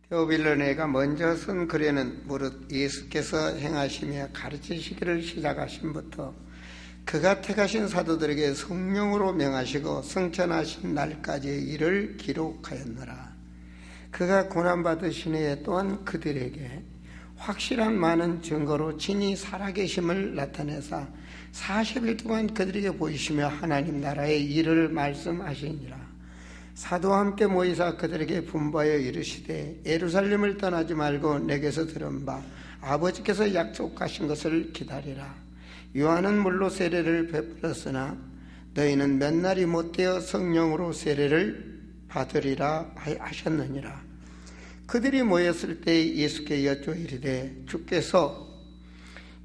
테오빌로 내가 먼저 쓴 글에는 무릇 예수께서 행하시며 가르치시기를 시작하신부터 그가 택하신 사도들에게 성령으로 명하시고 승천하신 날까지의 일을 기록하였노라. 그가 고난받으신 해에 또한 그들에게 확실한 많은 증거로 진히 살아계심을 나타내사 40일 동안 그들에게 보이시며 하나님 나라의 일을 말씀하시니라. 사도와 함께 모이사 그들에게 분부하여 이르시되 예루살렘을 떠나지 말고 내게서 들은 바 아버지께서 약속하신 것을 기다리라. 요한은 물로 세례를 베풀었으나 너희는 몇 날이 못되어 성령으로 세례를 받으리라 하셨느니라. 그들이 모였을 때 예수께 여쭈어 이르되 주께서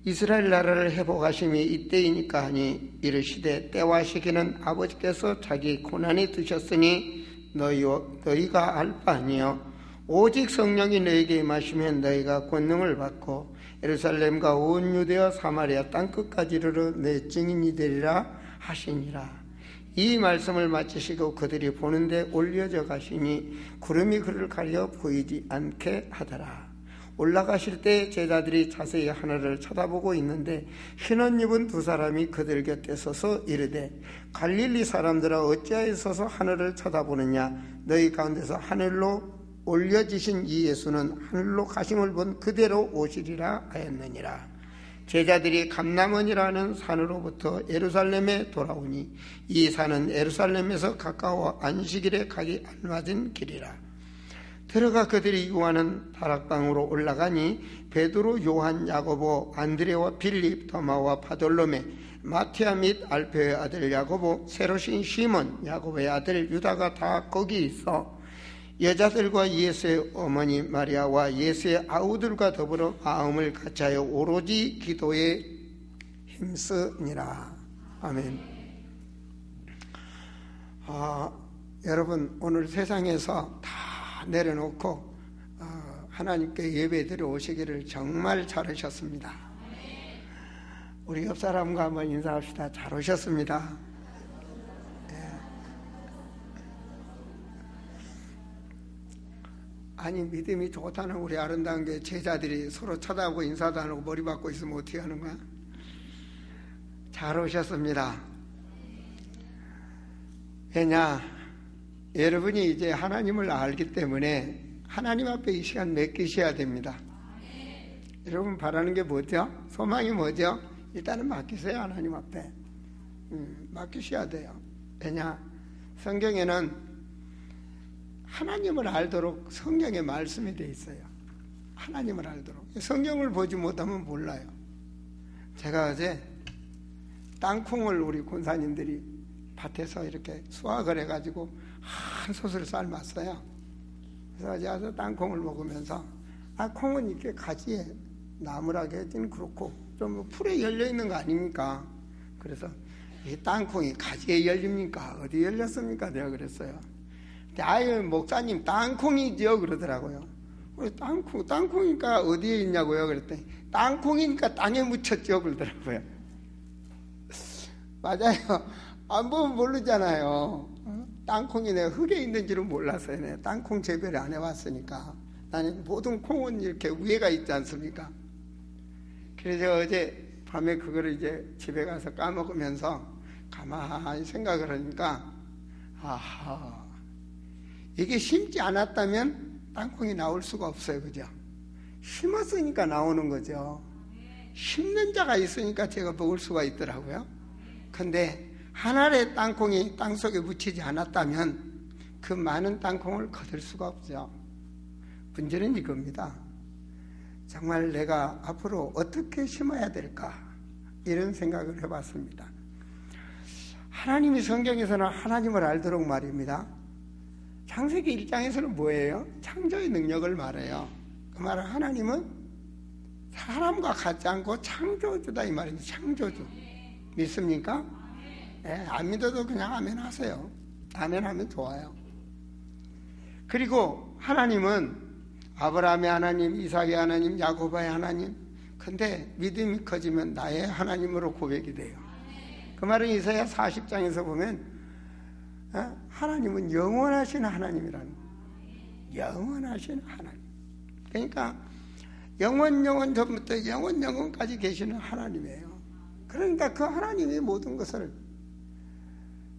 이스라엘 나라를 회복하심이 이때이니까 하니 이르시되 때와 시기는 아버지께서 자기 고난이 두셨으니 너희가 알 바 아니요 오직 성령이 너희에게 임하시면 너희가 권능을 받고 예루살렘과 온 유대와 사마리아 땅끝까지 이르러 내 증인이 되리라 하시니라. 이 말씀을 마치시고 그들이 보는데 올려져 가시니 구름이 그를 가려 보이지 않게 하더라. 올라가실 때 제자들이 자세히 하늘을 쳐다보고 있는데 흰옷 입은 두 사람이 그들 곁에 서서 이르되 갈릴리 사람들아 어찌하여 서서 하늘을 쳐다보느냐. 너희 가운데서 하늘로 올려지신 이 예수는 하늘로 가심을 본 그대로 오시리라 하였느니라. 제자들이 감람원이라는 산으로부터 예루살렘에 돌아오니 이 산은 예루살렘에서 가까워 안식일에 가기 알맞은 길이라. 들어가 그들이 구하는 다락방으로 올라가니 베드로, 요한, 야고보, 안드레와 빌립, 도마와 바돌로메, 마티아 및 알페의 아들 야고보, 세로신 시몬, 야고보의 아들 유다가 다 거기 있어 여자들과 예수의 어머니 마리아와 예수의 아우들과 더불어 마음을 같이하여 오로지 기도에 힘쓰니라. 아멘. 여러분 오늘 세상에서 다 내려놓고 하나님께 예배드려 오시기를 정말 잘하셨습니다. 우리 옆 사람과 한번 인사합시다. 잘 오셨습니다. 아니 믿음이 좋다는 우리 아름다운 게 제자들이 서로 쳐다보고 인사도 안 하고 머리 박고 있으면 어떻게 하는 거야? 잘 오셨습니다. 왜냐? 여러분이 이제 하나님을 알기 때문에 하나님 앞에 이 시간 맡기셔야 됩니다. 여러분 바라는 게 뭐죠? 소망이 뭐죠? 일단은 맡기세요. 하나님 앞에 맡기셔야 돼요. 왜냐? 성경에는 하나님을 알도록 성경에 말씀이 되어 있어요. 하나님을 알도록. 성경을 보지 못하면 몰라요. 제가 어제 땅콩을 우리 권사님들이 밭에서 이렇게 수확을 해가지고 한 솥을 삶았어요. 그래서 어제 와서 땅콩을 먹으면서 콩은 이렇게 가지에 나무라게 하긴 그렇고 좀 풀에 열려있는 거 아닙니까? 그래서 이 땅콩이 가지에 열립니까? 어디 열렸습니까? 내가 그랬어요. 아유 목사님 땅콩이죠 그러더라고요. 땅콩이니까 어디에 있냐고요? 그랬더니 땅콩이니까 땅에 묻혔죠 그러더라고요. 맞아요. 안 보면 모르잖아요. 땅콩이 내가 흙에 있는 줄은 몰랐어요. 내가 땅콩 재배를 안 해왔으니까. 나는 모든 콩은 이렇게 위에가 있지 않습니까? 그래서 어제 밤에 그거를 이제 집에 가서 까먹으면서 가만히 생각을 하니까 아하, 이게 심지 않았다면 땅콩이 나올 수가 없어요. 그죠? 심었으니까 나오는 거죠. 심는 자가 있으니까 제가 먹을 수가 있더라고요. 근데 한 알의 땅콩이 땅속에 묻히지 않았다면 그 많은 땅콩을 거둘 수가 없죠. 문제는 이겁니다. 정말 내가 앞으로 어떻게 심어야 될까? 이런 생각을 해봤습니다. 하나님이 성경에서는 하나님을 알도록 말입니다. 창세기 1장에서는 뭐예요? 창조의 능력을 말해요. 그 말은 하나님은 사람과 같지 않고 창조주다 이 말입니다. 창조주. 믿습니까? 안 믿어도 그냥 아멘 하세요. 아멘 하면 좋아요. 그리고 하나님은 아브라함의 하나님, 이삭의 하나님, 야고보의 하나님. 근데 믿음이 커지면 나의 하나님으로 고백이 돼요. 그 말은 이사야 40장에서 보면 하나님은 영원하신 하나님이라는 거예요. 영원하신 하나님. 그러니까 영원 전부터 영원까지 계시는 하나님이에요. 그러니까 그 하나님의 모든 것을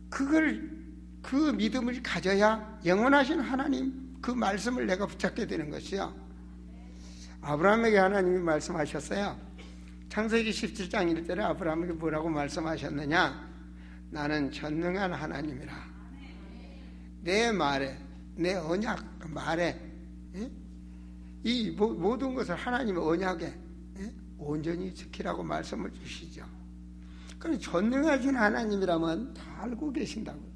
그 믿음을 가져야 영원하신 하나님 그 말씀을 내가 붙잡게 되는 것이요. 아브라함에게 하나님이 말씀하셨어요. 창세기 17장 1절에 아브라함에게 뭐라고 말씀하셨느냐? 나는 전능한 하나님이라. 내 말에, 내 언약 말에 이 모든 것을 하나님의 언약에 온전히 지키라고 말씀을 주시죠. 그럼 전능하신 하나님이라면 다 알고 계신다고요.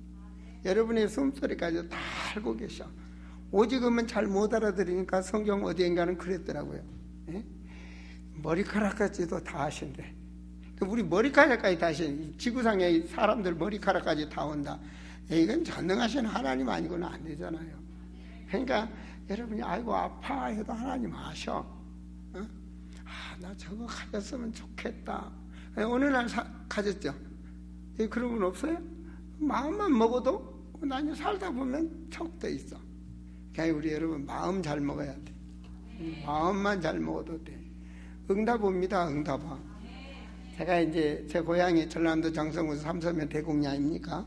여러분의 숨소리까지 다 알고 계셔. 오직은 잘 못 알아들으니까 성경 어디인가는 그랬더라고요. 머리카락까지도 다 아신대. 우리 머리카락까지 다 아신, 지구상의 사람들 머리카락까지 다 온다. 이건 전능하신 하나님 아니고는 안 되잖아요. 그러니까 여러분이 아이고 아파 해도 하나님 아셔. 나 저거 가졌으면 좋겠다. 어느 날 가졌죠. 그런 분 없어요? 마음만 먹어도 나중에 살다 보면 척돼 있어. 그러니까 우리 여러분 마음 잘 먹어야 돼. 마음만 잘 먹어도 돼. 응답입니다. 응답아. 제가 이제 제 고향이 전라남도 정성군 삼서면 대곡리 아닙니까?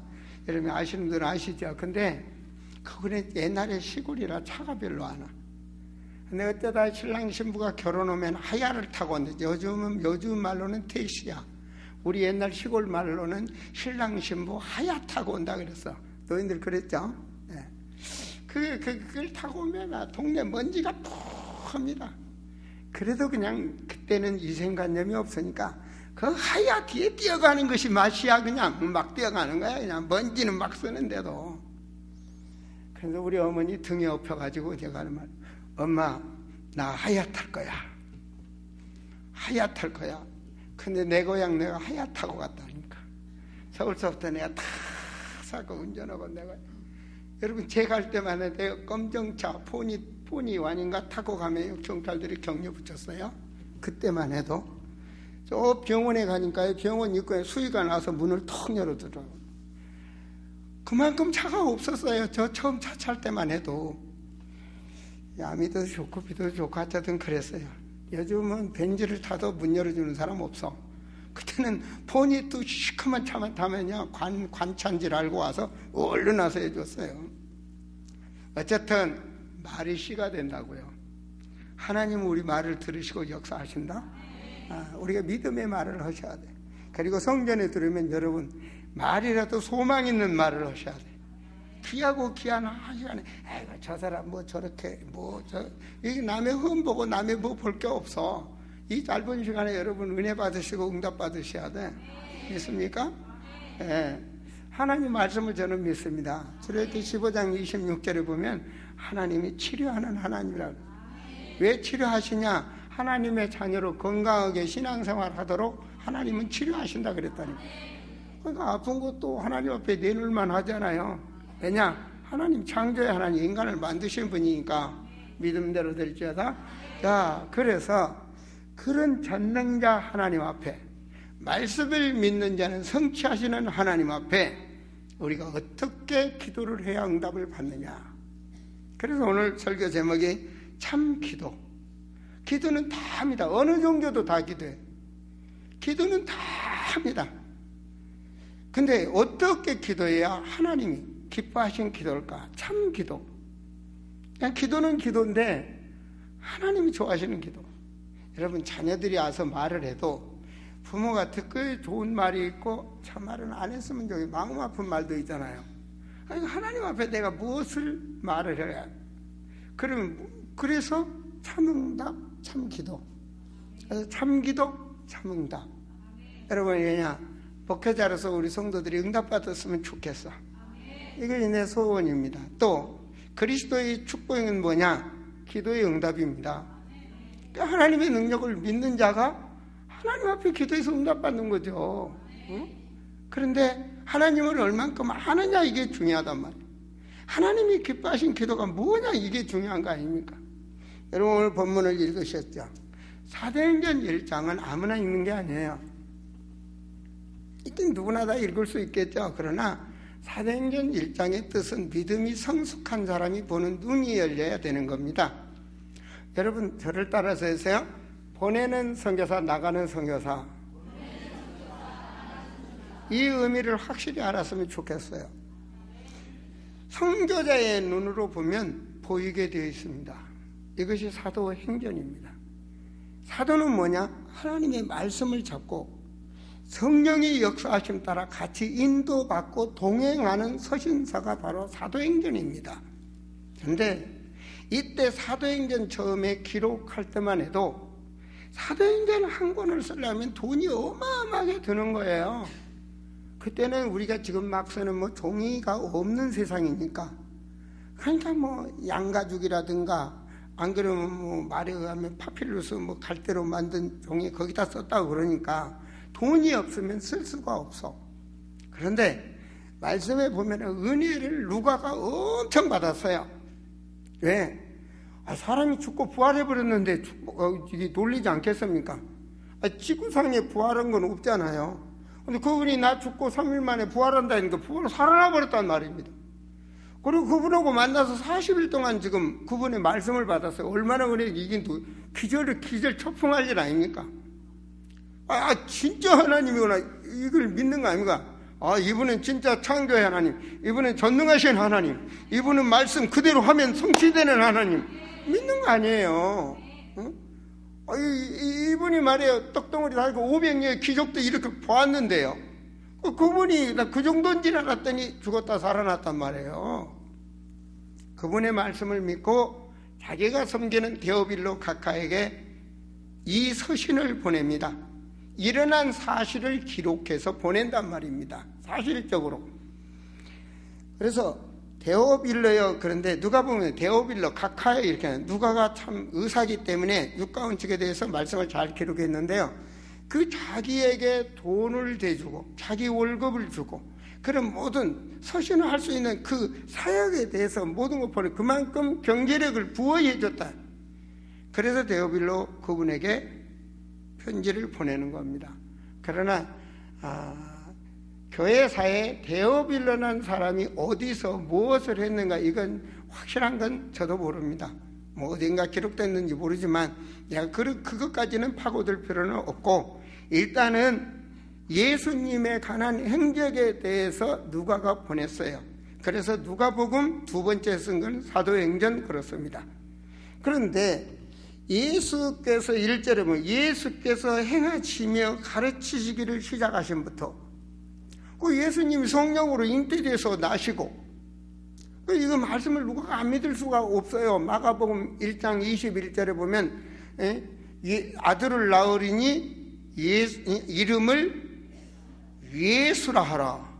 여러분 아시는 분들은 아시죠? 근데 그거는 옛날에 시골이라 차가 별로 안 와. 근데 어쩌다 신랑 신부가 결혼하면 하야를 타고 온대. 요즘 말로는 택시야. 우리 옛날 시골 말로는 신랑 신부 하야 타고 온다 그랬어. 너희들 그랬죠? 네. 그걸 타고 오면 동네 먼지가 푹합니다. 그래도 그냥 그때는 위생관념이 없으니까 그 하야 뒤에 뛰어가는 것이 맛이야. 그냥 막 뛰어가는 거야. 그냥 먼지는 막 쓰는데도. 그래서 우리 어머니 등에 업혀가지고 제가 하는 말, 엄마 나 하야 탈 거야. 하야 탈 거야. 근데 내 고향 내가 하야 타고 갔다니까. 서울서부터 내가 다 사고 운전하고 내가, 여러분 제 갈 때만 해도 내가 검정차 포니 완인가 타고 가면 경찰들이 격려 붙였어요. 그때만 해도 저 병원에 가니까 병원 입구에 수위가 나서 문을 턱 열어두더라고요. 그만큼 차가 없었어요. 저 처음 차 탈 때만 해도. 야미도 좋고 비도 좋고 하여튼 그랬어요. 요즘은 벤츠를 타도 문 열어주는 사람 없어. 그때는 폰이 또 시커먼 차만 타면요 관차인 줄 알고 와서 얼른 와서 해줬어요. 어쨌든 말이 씨가 된다고요. 하나님은 우리 말을 들으시고 역사하신다. 우리가 믿음의 말을 하셔야 돼. 그리고 성전에 들으면 여러분 말이라도 소망 있는 말을 하셔야 돼. 귀하고 귀한 시간에 아이고 저 사람 뭐 저렇게 이게 남의 흠 보고 남의 뭐 볼 게 없어. 이 짧은 시간에 여러분 은혜 받으시고 응답 받으셔야 돼. 믿습니까? 예. 하나님 말씀을 저는 믿습니다. 출애굽기 15장 26절에 보면 하나님이 치료하는 하나님이라고. 왜 치료하시냐? 하나님의 자녀로 건강하게 신앙생활 하도록 하나님은 치료하신다 그랬다니. 그러니까 아픈 것도 하나님 앞에 내놓을만 하잖아요. 왜냐? 하나님 창조의 하나님 인간을 만드신 분이니까 믿음대로 될지어다. 자, 그래서 그런 전능자 하나님 앞에 말씀을 믿는 자는 성취하시는 하나님 앞에 우리가 어떻게 기도를 해야 응답을 받느냐. 그래서 오늘 설교 제목이 참 기도. 기도는 다 합니다. 어느 종교도 다 기도해. 기도는 다 합니다. 근데 어떻게 기도해야 하나님이 기뻐하신 기도일까? 참 기도. 그냥 기도는 기도인데 하나님이 좋아하시는 기도. 여러분 자녀들이 와서 말을 해도 부모가 듣기 좋은 말이 있고 참 말은 안 했으면 좋겠 마음 아픈 말도 있잖아요. 아니, 하나님 앞에 내가 무엇을 말을 해야? 그래서 참응답, 참기도. 그래서 참기도, 참응답. 여러분 왜냐? 목회자로서 우리 성도들이 응답받았으면 좋겠어. 이게 내 소원입니다. 또 그리스도의 축복은 뭐냐? 기도의 응답입니다. 그러니까 하나님의 능력을 믿는 자가 하나님 앞에 기도해서 응답받는 거죠. 그런데 하나님을 얼만큼 아느냐 이게 중요하단 말이에요. 하나님이 기뻐하신 기도가 뭐냐 이게 중요한 거 아닙니까? 여러분 오늘 본문을 읽으셨죠? 사도행전 1장은 아무나 읽는 게 아니에요. 이때 누구나 다 읽을 수 있겠죠. 그러나 사도행전 1장의 뜻은 믿음이 성숙한 사람이 보는 눈이 열려야 되는 겁니다. 여러분 저를 따라서 해서요. 보내는 선교사, 나가는 선교사. 이 의미를 확실히 알았으면 좋겠어요. 선교자의 눈으로 보면 보이게 되어 있습니다. 이것이 사도행전입니다. 사도는 뭐냐? 하나님의 말씀을 잡고 성령의 역사하심 따라 같이 인도받고 동행하는 서신사가 바로 사도행전입니다. 그런데 이때 사도행전 처음에 기록할 때만 해도 사도행전 한 권을 쓰려면 돈이 어마어마하게 드는 거예요. 그때는 우리가 지금 막 쓰는 뭐 종이가 없는 세상이니까, 그러니까 뭐 양가죽이라든가 안 그러면 뭐 말에 의하면 파필루스 뭐 갈대로 만든 종이 거기다 썼다고 그러니까 돈이 없으면 쓸 수가 없어. 그런데 말씀에 보면 은혜를 누가가 엄청 받았어요. 왜? 사람이 죽고 부활해버렸는데 이게 놀리지 않겠습니까? 지구상에 부활한 건 없잖아요. 근데 그분이 나 죽고 3일 만에 부활한다니까 부활을 살아나 버렸단 말입니다. 그리고 그분하고 만나서 40일 동안 지금 그분의 말씀을 받았어요. 얼마나 은혜, 이게 기절 초풍할 일 아닙니까? 진짜 하나님이구나. 이걸 믿는 거 아닙니까? 이분은 진짜 창조의 하나님, 이분은 전능하신 하나님, 이분은 말씀 그대로 하면 성취되는 하나님, 믿는 거 아니에요. 이분이 말이에요. 떡덩어리 달고 500년의 기적도 이렇게 보았는데요. 그분이 나 그 정도인 줄 알았더니 죽었다 살아났단 말이에요. 그분의 말씀을 믿고 자기가 섬기는 데오빌로 각하에게 이 서신을 보냅니다. 일어난 사실을 기록해서 보낸단 말입니다. 사실적으로. 그래서 데오빌로요. 그런데 누가 보면 데오빌로 각하에 이렇게 하는, 누가가 참 의사기 때문에 육가원칙에 대해서 말씀을 잘 기록했는데요. 그 자기에게 돈을 대주고 자기 월급을 주고 그런 모든 서신을 할 수 있는 그 사역에 대해서 모든 것 보내 그만큼 경제력을 부여해 줬다. 그래서 데오빌로 그분에게 편지를 보내는 겁니다. 그러나 교회사에 데오빌로라는 사람이 어디서 무엇을 했는가, 이건 확실한 건 저도 모릅니다. 뭐 어딘가 기록됐는지 모르지만 내가 그것까지는 파고들 필요는 없고, 일단은 예수님에 관한 행적에 대해서 누가가 보냈어요. 그래서 누가복음 두 번째 쓴 건 사도행전 그렇습니다. 그런데 예수께서 1절에 보면 예수께서 행하시며 가르치시기를 시작하신부터 그 예수님이 성령으로 잉태돼서 나시고, 이거 말씀을 누가 안 믿을 수가 없어요. 마가복음 1장 21절에 보면 아들을 낳으리니 이름을 예수라 하라.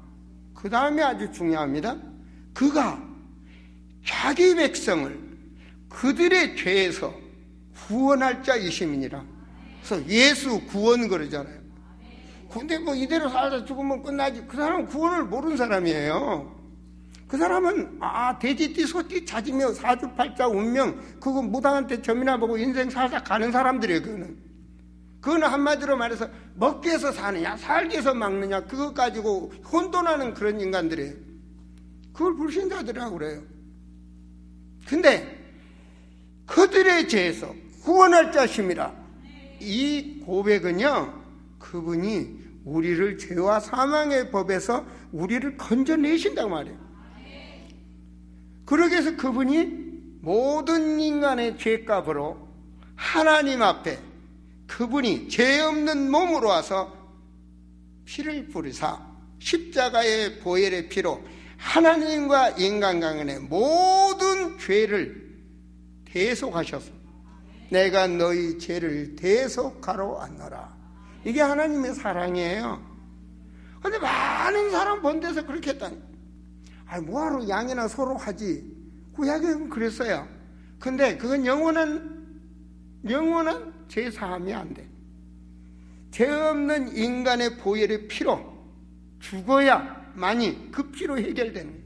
그 다음에 아주 중요합니다. 그가 자기 백성을 그들의 죄에서 구원할 자이심이니라. 그래서 예수 구원 그러잖아요. 근데 뭐 이대로 살다 죽으면 끝나지. 그 사람은 구원을 모르는 사람이에요. 그 사람은 돼지띠 소띠 찾으며 사주팔자 운명 그거 무당한테 점이나 보고 인생 살다 가는 사람들이에요. 그거는 한마디로 말해서 먹기 위해서 사느냐 살기 위해서 막느냐 그것 가지고 혼돈하는 그런 인간들이에요. 그걸 불신자들이라고 그래요. 근데 그들의 죄에서 구원할 자심이라. 이 고백은요, 그분이 우리를 죄와 사망의 법에서 우리를 건져내신다고 말이에요. 그러기 위해서 그분이 모든 인간의 죄값으로 하나님 앞에 그분이 죄 없는 몸으로 와서 피를 뿌리사 십자가의 보혈의 피로 하나님과 인간 간의 모든 죄를 대속하셔서 내가 너희 죄를 대속하러 왔노라. 이게 하나님의 사랑이에요. 그런데 많은 사람 본 데서 그렇게 했다니. 뭐하러 양이나 서로 하지. 구약에는 그랬어요. 근데 그건 영원한 죄 사함이 안 돼. 죄 없는 인간의 보혈의 피로 죽어야만이 그 피로 해결되는 거예요.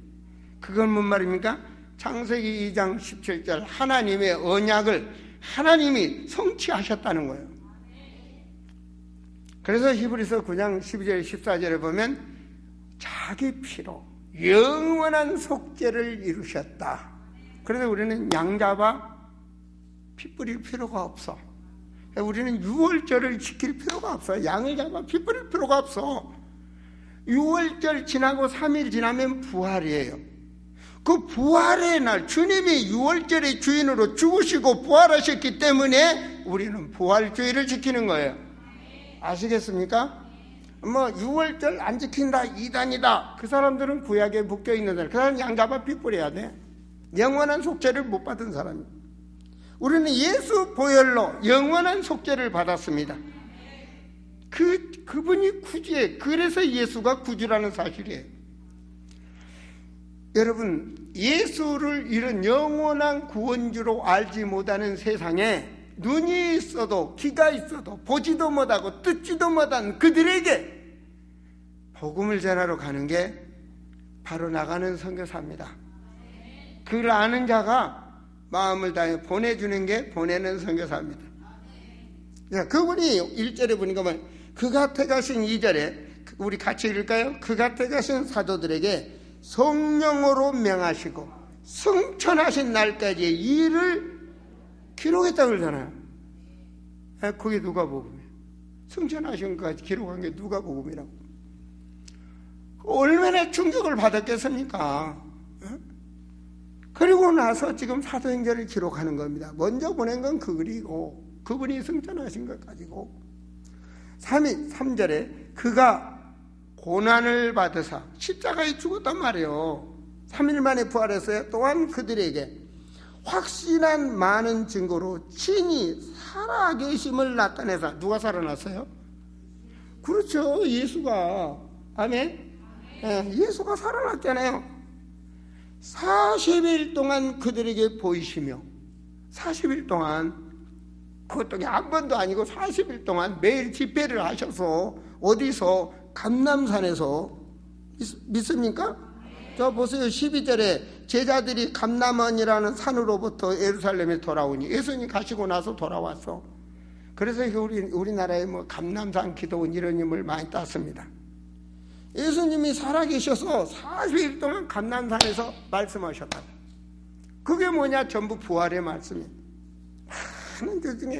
그건 뭔 말입니까? 창세기 2장 17절 하나님의 언약을 하나님이 성취하셨다는 거예요. 그래서 히브리서 9장 12절 14절에 보면 자기 피로 영원한 속죄를 이루셨다. 그래서 우리는 양 잡아 피 뿌릴 필요가 없어. 우리는 유월절을 지킬 필요가 없어. 양을 잡아 피 뿌릴 필요가 없어. 유월절 지나고 3일 지나면 부활이에요. 그 부활의 날, 주님이 유월절의 주인으로 죽으시고 부활하셨기 때문에 우리는 부활주의를 지키는 거예요. 아시겠습니까? 뭐 유월절 안 지킨다, 이단이다, 그 사람들은 구약에 묶여있는 사람, 그 사람은 양 잡아 피 뿌려야 돼. 영원한 속죄를 못 받은 사람이에요. 우리는 예수 보혈로 영원한 속죄를 받았습니다. 그분이 구주예요. 그래서 예수가 구주라는 사실이에요. 여러분, 예수를 이런 영원한 구원주로 알지 못하는 세상에 눈이 있어도 귀가 있어도 보지도 못하고 듣지도 못한 그들에게 복음을 전하러 가는 게 바로 나가는 선교사입니다. 그걸 아는 자가 마음을 다해 보내주는 게 보내는 선교사입니다. 그분이 1절에 보니까 그가 택하신 2절에 우리 같이 읽을까요? 그가 택하신 사도들에게 성령으로 명하시고 승천하신 날까지의 일을 기록했다고 그러잖아요. 그게 누가복음이에요. 승천하신 것까지 기록한 게 누가복음이라고. 얼마나 충격을 받았겠습니까? 그리고 나서 지금 사도행전을 기록하는 겁니다. 먼저 보낸 건 그리고 그분이 승천하신 것 가지고 3절에 그가 고난을 받으사 십자가에 죽었단 말이에요. 3일 만에 부활했어요. 또한 그들에게 확신한 많은 증거로 친히 살아계심을 나타내사. 누가 살아났어요? 그렇죠, 예수가. 아멘. 예수가 살아났잖아요. 40일 동안 그들에게 보이시며 40일 동안, 그것도 한 번도 아니고 40일 동안 매일 집회를 하셔서 어디서? 감람산에서. 믿습니까? 저 보세요. 12절에 제자들이 감람원이라는 산으로부터 예루살렘에 돌아오니 예수님 가시고 나서 돌아왔어. 그래서 우리나라에 뭐 감람산 기도원 이런 힘을 많이 땄습니다. 예수님이 살아계셔서 40일 동안 감람산에서 말씀하셨다. 그게 뭐냐? 전부 부활의 말씀이에요.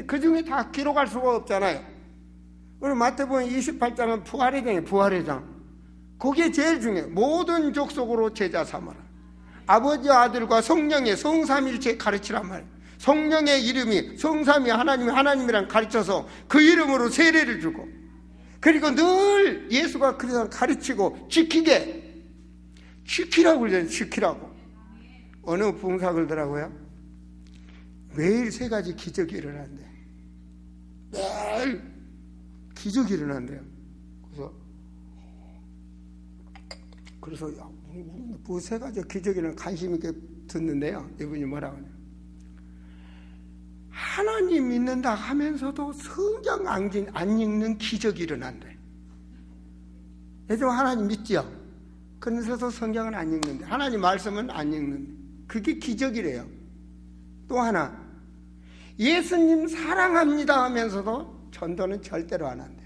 그 중에 다 기록할 수가 없잖아요. 오늘 마태복음 28장은 부활의 장이에요. 부활의 장. 그게 제일 중요해요. 모든 족속으로 제자 삼아라. 아버지와 아들과 성령의 성삼일체 가르치란 말이에요. 성령의 이름이 성삼위 하나님이랑 가르쳐서 그 이름으로 세례를 주고, 그리고 늘 예수가 그래서 가르치고 지키라고 그러잖아요. 지키라고. 어느 봉사 그러더라고요. 매일 3가지 기적이 일어난대. 매일 기적이 일어난대요. 그래서 뭐 3가지 기적에는 관심 있게 듣는데요. 이분이 뭐라고 하냐. 하나님 믿는다 하면서도 성경 안 읽는 기적이 일어난대. 요즘 하나님 믿죠? 그러면서도 성경은 안 읽는데, 하나님 말씀은 안 읽는데, 그게 기적이래요. 또 하나, 예수님 사랑합니다 하면서도 전도는 절대로 안 한대.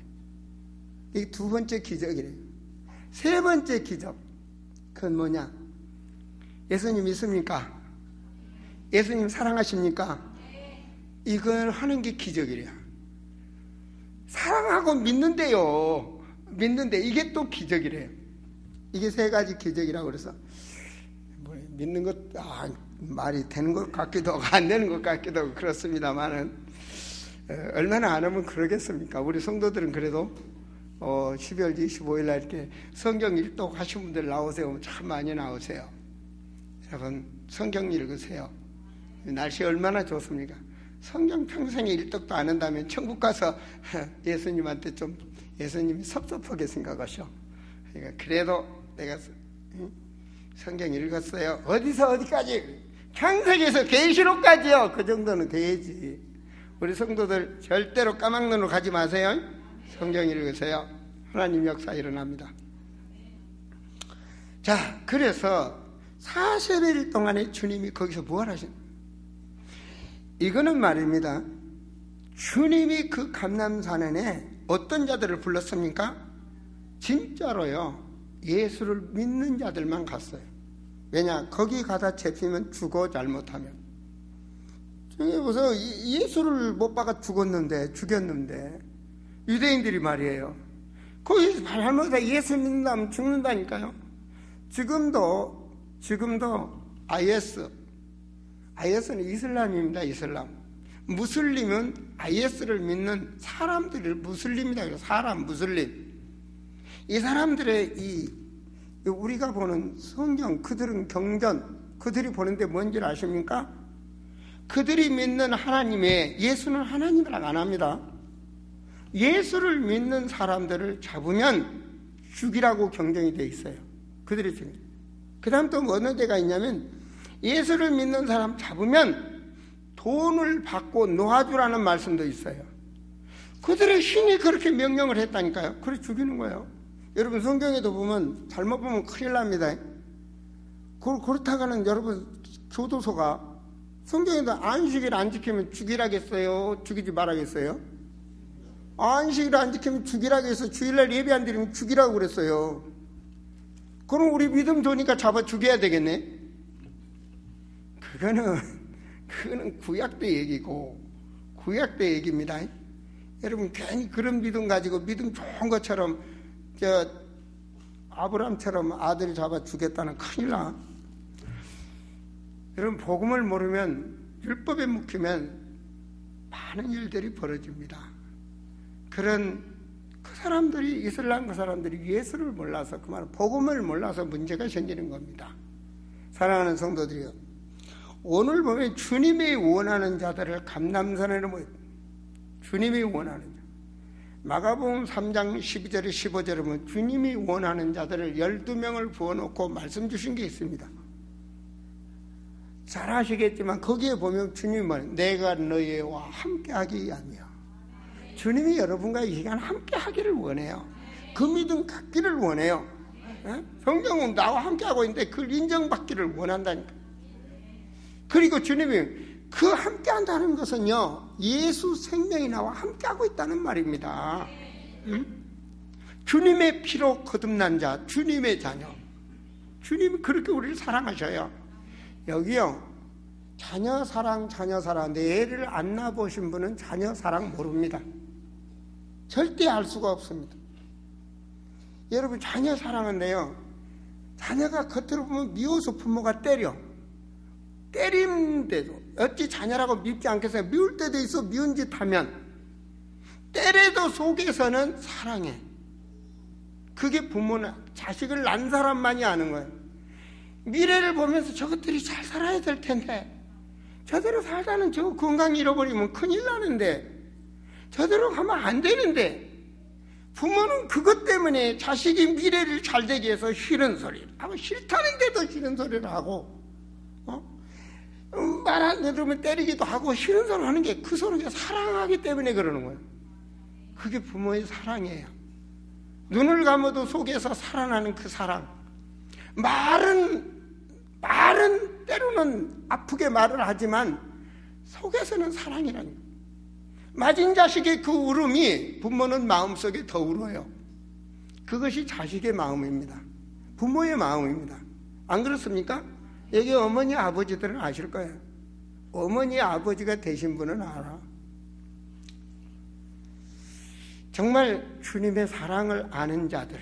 이게 2번째 기적이래요. 3번째 기적, 그건 뭐냐? 예수님 믿습니까? 예수님 사랑하십니까? 이걸 하는 게 기적이래요. 사랑하고 믿는데요. 믿는데 이게 또 기적이래요. 이게 3가지 기적이라고 그래서 믿는 것 말이 되는 것 같기도 하고 안 되는 것 같기도 하고 그렇습니다만은 얼마나 안 하면 그러겠습니까? 우리 성도들은 그래도 12월 25일 날 이렇게 성경 일독 하신 분들 나오세요. 참 많이 나오세요. 여러분 성경 읽으세요. 날씨 얼마나 좋습니까? 성경 평생에 일독도 안 한다면 천국 가서 예수님한테 좀 예수님이 섭섭하게 생각하셔. 그러니까 그래도 내가 성경 읽었어요. 어디서 어디까지? 창세기에서 계시록까지요. 그 정도는 돼야지. 우리 성도들 절대로 까막눈으로 가지 마세요. 성경 읽으세요. 하나님 역사 일어납니다. 자, 그래서 40일 동안에 주님이 거기서 부활하신, 이거는 말입니다. 주님이 그 감람산에 어떤 자들을 불렀습니까? 진짜로요. 예수를 믿는 자들만 갔어요. 왜냐? 거기 가다 잡히면 죽어, 잘못하면. 보세요. 예수를 못 박아 죽였는데 유대인들이 말이에요. 거기 잘못해서 예수 믿는다면 죽는다니까요. 지금도 IS는 이슬람입니다. 이슬람. 무슬림은 IS를 믿는 사람들을 무슬림이다 그래요. 무슬림. 이 사람들의 우리가 보는 성경, 그들은 경전, 그들이 보는데 뭔지 아십니까? 그들이 믿는 하나님의, 예수는 하나님이라고 안 합니다. 예수를 믿는 사람들을 잡으면 죽이라고 경정이 되어 있어요. 그들이 죽이. 그 다음 또 어느 데가 있냐면 예수를 믿는 사람 잡으면 돈을 받고 놓아주라는 말씀도 있어요. 그들의 신이 그렇게 명령을 했다니까요. 그래 죽이는 거예요. 여러분 성경에도 보면 잘못 보면 큰일 납니다. 그렇다가는 여러분 교도소가 성경에도 안식일 안 지키면 죽이라겠어요? 죽이지 말라겠어요? 안식일 안 지키면 죽이라겠어요? 주일날 예배 안 드리면 죽이라고 그랬어요. 그럼 우리 믿음 좋으니까 잡아 죽여야 되겠네? 그거는 구약 때 얘기고, 구약 때 얘기입니다. 여러분 괜히 그런 믿음 가지고 믿음 좋은 것처럼 아브라함처럼 아들 잡아 주겠다는 큰일 나. 여러분 복음을 모르면, 율법에 묵히면 많은 일들이 벌어집니다. 그 사람들이, 이슬람 그 사람들이 예수를 몰라서, 그 말은 복음을 몰라서 문제가 생기는 겁니다. 사랑하는 성도들이요, 오늘 보면 주님이 원하는 자들을 감람산에 주님이 원하는 자, 마가복음 3장 12절에 15절에 보면 주님이 원하는 자들을 12명을 부어놓고 말씀 주신 게 있습니다. 잘 아시겠지만 거기에 보면 주님이 말해요. 내가 너희와 함께하기 위함이야. 주님이 여러분과 이 시간 함께하기를 원해요. 그 믿음 갖기를 원해요. 성경은 나와 함께하고 있는데 그걸 인정받기를 원한다니까. 그리고 주님이 그 함께한다는 것은요, 예수 생명이 나와 함께하고 있다는 말입니다. 주님의 피로 거듭난 자, 주님의 자녀. 주님이 그렇게 우리를 사랑하셔요. 여기요, 자녀 사랑. 내 애를 안 낳아보신 분은 자녀 사랑 모릅니다. 절대 알 수가 없습니다. 여러분 자녀 사랑은요, 자녀가 겉으로 보면 미워서 부모가 때리는데도 어찌 자녀라고 밉지 않겠어요? 미울 때도 있어. 미운 짓 하면 때려도 속에서는 사랑해. 그게 부모는 자식을 낳은 사람만이 아는 거예요. 미래를 보면서 저것들이 잘 살아야 될 텐데, 저대로 살다는 저 건강 잃어버리면 큰일 나는데, 저대로 가면 안 되는데, 부모는 그것 때문에 자식이 미래를 잘 되기 위해서 싫은 소리를 하고, 싫다는데도 싫은 소리를 하고, 말 안 들으면 때리기도 하고 싫은 소리 하는 게, 그 소리가 사랑하기 때문에 그러는 거예요. 그게 부모의 사랑이에요. 눈을 감아도 속에서 살아나는 그 사랑. 말은 때로는 아프게 말을 하지만 속에서는 사랑이라는 거예요. 맞은 자식의 그 울음이 부모는 마음속에 더 울어요. 그것이 자식의 마음입니다. 부모의 마음입니다. 안 그렇습니까? 여기 어머니 아버지들은 아실 거예요. 어머니 아버지가 되신 분은 알아. 정말 주님의 사랑을 아는 자들,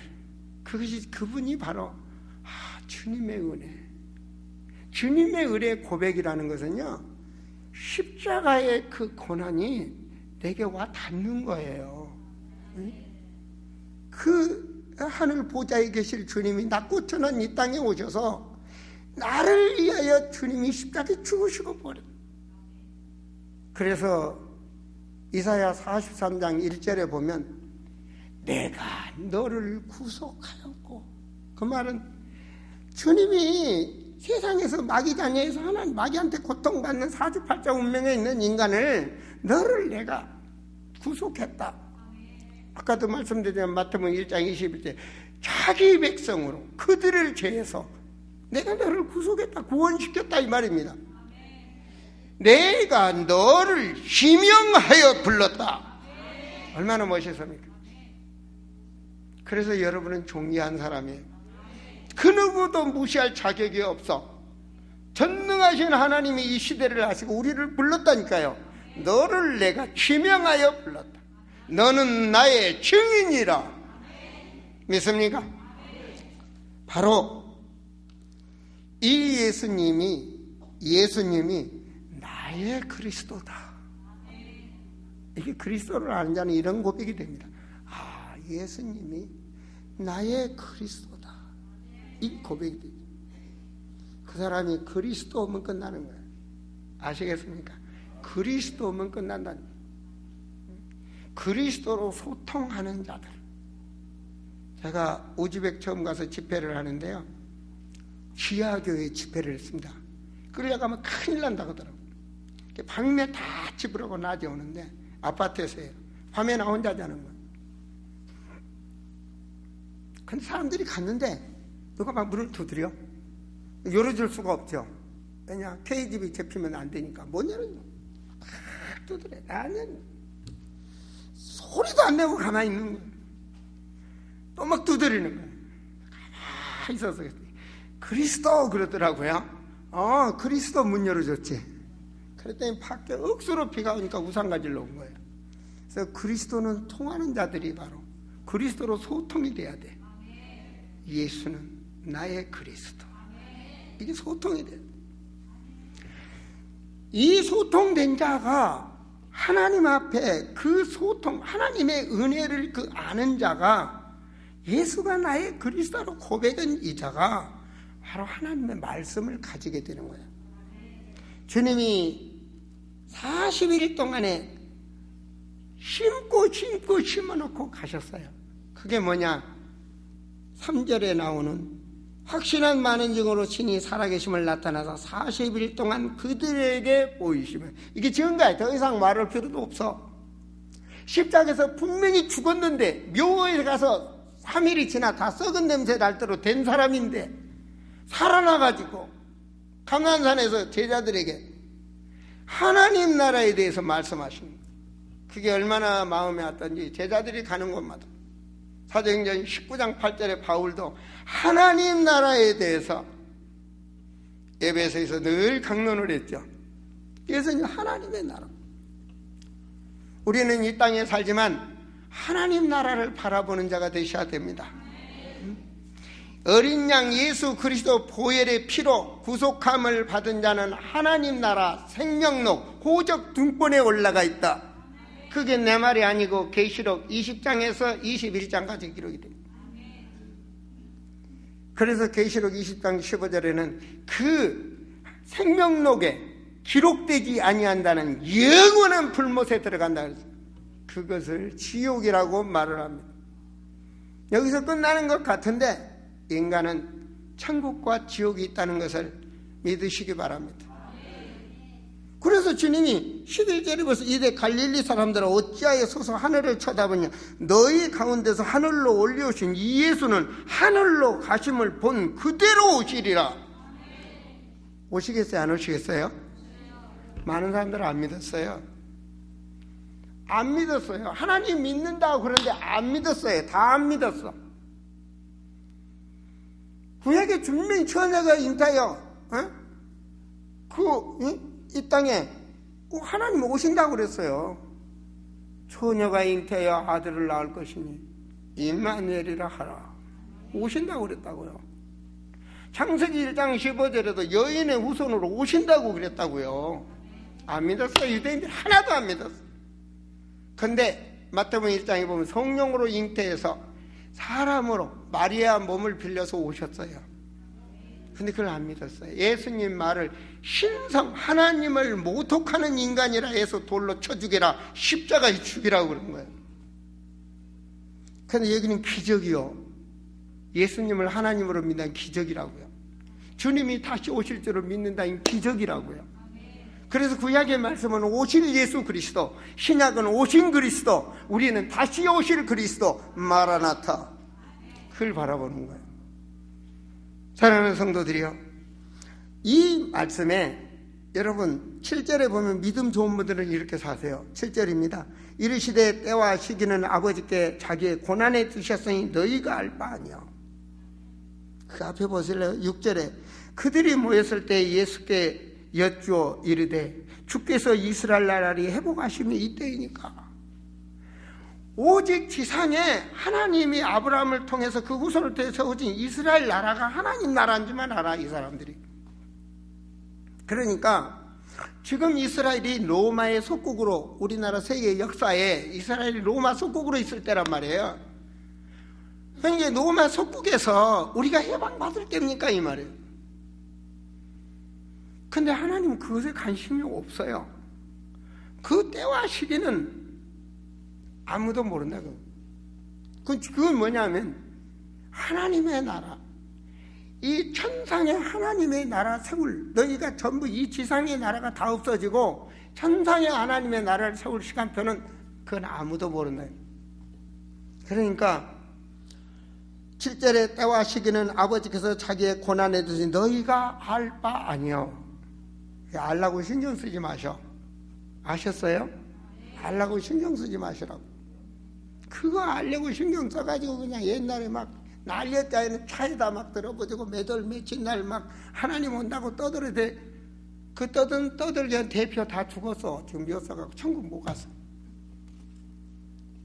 그분이 바로 주님의 은혜. 주님의 은혜 고백이라는 것은요, 십자가의 그 고난이 내게 와 닿는 거예요. 그 하늘 보좌에 계실 주님이 낙고천한 이 땅에 오셔서 나를 위하여 주님이 십자가에 죽으시고 버렸. 그래서 이사야 43장 1절에 보면 내가 너를 구속하였고, 그 말은 주님이 세상에서 마귀 자녀에서 하나님 마귀한테 고통받는 사주팔자 운명에 있는 인간을, 너를 내가 구속했다. 아까도 말씀드린 마태복음 1장 21절, 자기 백성으로 그들을 죄해서 내가 너를 구속했다, 구원시켰다, 이 말입니다. 내가 너를 지명하여 불렀다. 얼마나 멋있습니까? 그래서 여러분은 존귀한 사람이에요. 그 누구도 무시할 자격이 없어. 전능하신 하나님이 이 시대를 하시고 우리를 불렀다니까요. 너를 내가 지명하여 불렀다. 너는 나의 증인이라. 믿습니까? 바로 이 예수님이 나의 그리스도다. 이게 그리스도를 아는 자는 이런 고백이 됩니다. 아, 예수님이 나의 그리스도다. 이 고백이 됩니다. 그 사람이 그리스도 오면 끝나는 거예요. 아시겠습니까? 그리스도 오면 끝난다는 거예요. 그리스도로 소통하는 자들. 제가 우즈벡 처음 가서 집회를 하는데요, 지하교회 집회를 했습니다. 그러려고 하면 큰일 난다고 하더라고요. 밤에 다 집으로 오고 낮에 오는데 아파트에서요. 밤에 나 혼자 자는 거예요. 근데 사람들이 갔는데 누가 막 문을 두드려? 열어줄 수가 없죠. 왜냐? K집이 잡히면 안 되니까. 못 열어줘. 막 두드려. 나는 소리도 안 내고 가만히 있는 거예요. 또 막 두드리는 거예요. 가만히 있어서 그리스도 그러더라고요. 그리스도 문 열어줬지. 그랬더니 밖에 억수로 비가 오니까 우산 가지러 온 거예요. 그래서 그리스도는 통하는 자들이 바로 그리스도로 소통이 돼야 돼. 예수는 나의 그리스도. 이게 소통이 돼요. 이 소통된 자가 하나님 앞에 그 소통, 하나님의 은혜를 그 아는 자가 예수가 나의 그리스도로 고백한 이 자가 바로 하나님의 말씀을 가지게 되는 거예요. 주님이 40일 동안에 심고 심어놓고 가셨어요. 그게 뭐냐? 3절에 나오는 확신한 많은 증거로 친히 살아계심을 나타나서 40일 동안 그들에게 보이시면, 이게 증거야. 더 이상 말할 필요도 없어. 십자가에서 분명히 죽었는데 묘에 가서 3일이 지나 다 썩은 냄새 날 대로 된 사람인데 살아나가지고 감난산에서 제자들에게 하나님 나라에 대해서 말씀하시는 거예요. 그게 얼마나 마음에 왔던지 제자들이 가는 곳마다 사도행전 19장 8절에 바울도 하나님 나라에 대해서 에베소에서 늘 강론을 했죠. 그래서 이제 하나님의 나라, 우리는 이 땅에 살지만 하나님 나라를 바라보는 자가 되셔야 됩니다. 어린 양 예수 그리스도 보혈의 피로 구속함을 받은 자는 하나님 나라 생명록 호적 등본에 올라가 있다. 그게 내 말이 아니고 계시록 20장에서 21장까지 기록이 됩니다. 그래서 계시록 20장 15절에는 그 생명록에 기록되지 아니한다는 영원한 불못에 들어간다 그랬어요. 그것을 지옥이라고 말을 합니다. 여기서 끝나는 것 같은데 인간은 천국과 지옥이 있다는 것을 믿으시기 바랍니다. 그래서 주님이 11절에 벌써 이제 갈릴리 사람들아 어찌하여 서서 하늘을 쳐다보냐. 너희 가운데서 하늘로 올려오신 이 예수는 하늘로 가심을 본 그대로 오시리라. 오시겠어요? 안 오시겠어요? 많은 사람들은 안 믿었어요. 안 믿었어요. 하나님 믿는다고 그러는데 안 믿었어요. 다 안 믿었어. 구약에 분명히 처녀가 잉타여 이 땅에 꼭 하나님 오신다고 그랬어요. 처녀가 잉태하여 아들을 낳을 것이니 임마누엘이라 하라. 오신다고 그랬다고요. 창세기 1장 15절에도 여인의 후손으로 오신다고 그랬다고요. 안 믿었어요. 유대인들 하나도 안 믿었어요. 근데 마태복음 1장에 보면 성령으로 잉태해서 사람으로 마리아 몸을 빌려서 오셨어요. 근데 그걸 안 믿었어요. 예수님 말을 신성 하나님을 모독하는 인간이라 해서 돌로 쳐 죽여라, 십자가에 죽이라고 그런 거예요. 근데 여기는 기적이요. 예수님을 하나님으로 믿는 기적이라고요. 주님이 다시 오실 줄을 믿는다는 기적이라고요. 그래서 구약의 말씀은 오실 예수 그리스도, 신약은 오신 그리스도, 우리는 다시 오실 그리스도 마라나타, 그걸 바라보는 거예요. 사랑하는 성도들이요, 이 말씀에 여러분 7절에 보면 믿음 좋은 분들은 이렇게 사세요. 7절입니다. 이르시되 때와 시기는 아버지께 자기의 고난에 두셨으니 너희가 알 바 아니요. 그 앞에 보실래요? 6절에 그들이 모였을 때 예수께 여쭈어 이르되 주께서 이스라엘 나라를 회복하심이 이때이니까. 오직 지상에 하나님이 아브라함을 통해서 그 후손을 통해 세워진 이스라엘 나라가 하나님 나라인 줄만 알아, 이 사람들이. 그러니까 지금 이스라엘이 로마의 속국으로, 우리나라 세계 역사에 이스라엘이 로마 속국으로 있을 때란 말이에요. 그러니까 로마 속국에서 우리가 해방받을 때입니까, 이 말이에요. 근데 하나님은 그것에 관심이 없어요. 그 때와 시기는 아무도 모른다고. 그건 뭐냐면 하나님의 나라, 이 천상의 하나님의 나라 세울, 너희가 전부 이 지상의 나라가 다 없어지고 천상의 하나님의 나라를 세울 시간표는 그건 아무도 모른다. 그러니까 7절의 때와 시기는 아버지께서 자기의 고난에 두신 너희가 알 바 아니요. 알라고 신경 쓰지 마셔. 아셨어요? 알라고 신경 쓰지 마시라고. 그거 알려고 신경 써가지고 그냥 옛날에 막 날렸자에는 차에다 막 들어보지고 매달 며칠 날 막 하나님 온다고 떠들어대. 그 떠들던 대표 다 죽었어. 지금 몇 사가고 천국 못 갔어.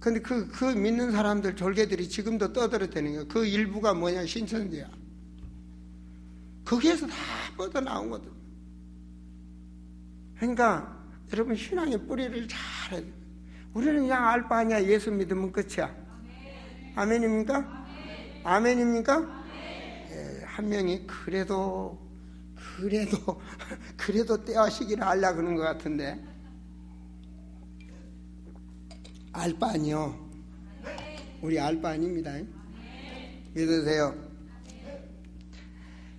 근데 그 믿는 사람들 졸개들이 지금도 떠들어대는 거야. 그 일부가 뭐냐, 신천지야. 거기에서 다 뻗어나온 거든. 그러니까 여러분 신앙의 뿌리를 잘 해야 돼. 우리는 그냥 알 바 아니야. 예수 믿으면 끝이야. 아멘입니까? 아멘입니까? 예, 한 명이 그래도 때와 시기를 알라 그러는 것 같은데 알 바 아니요. 우리 알 바 아닙니다. 믿으세요.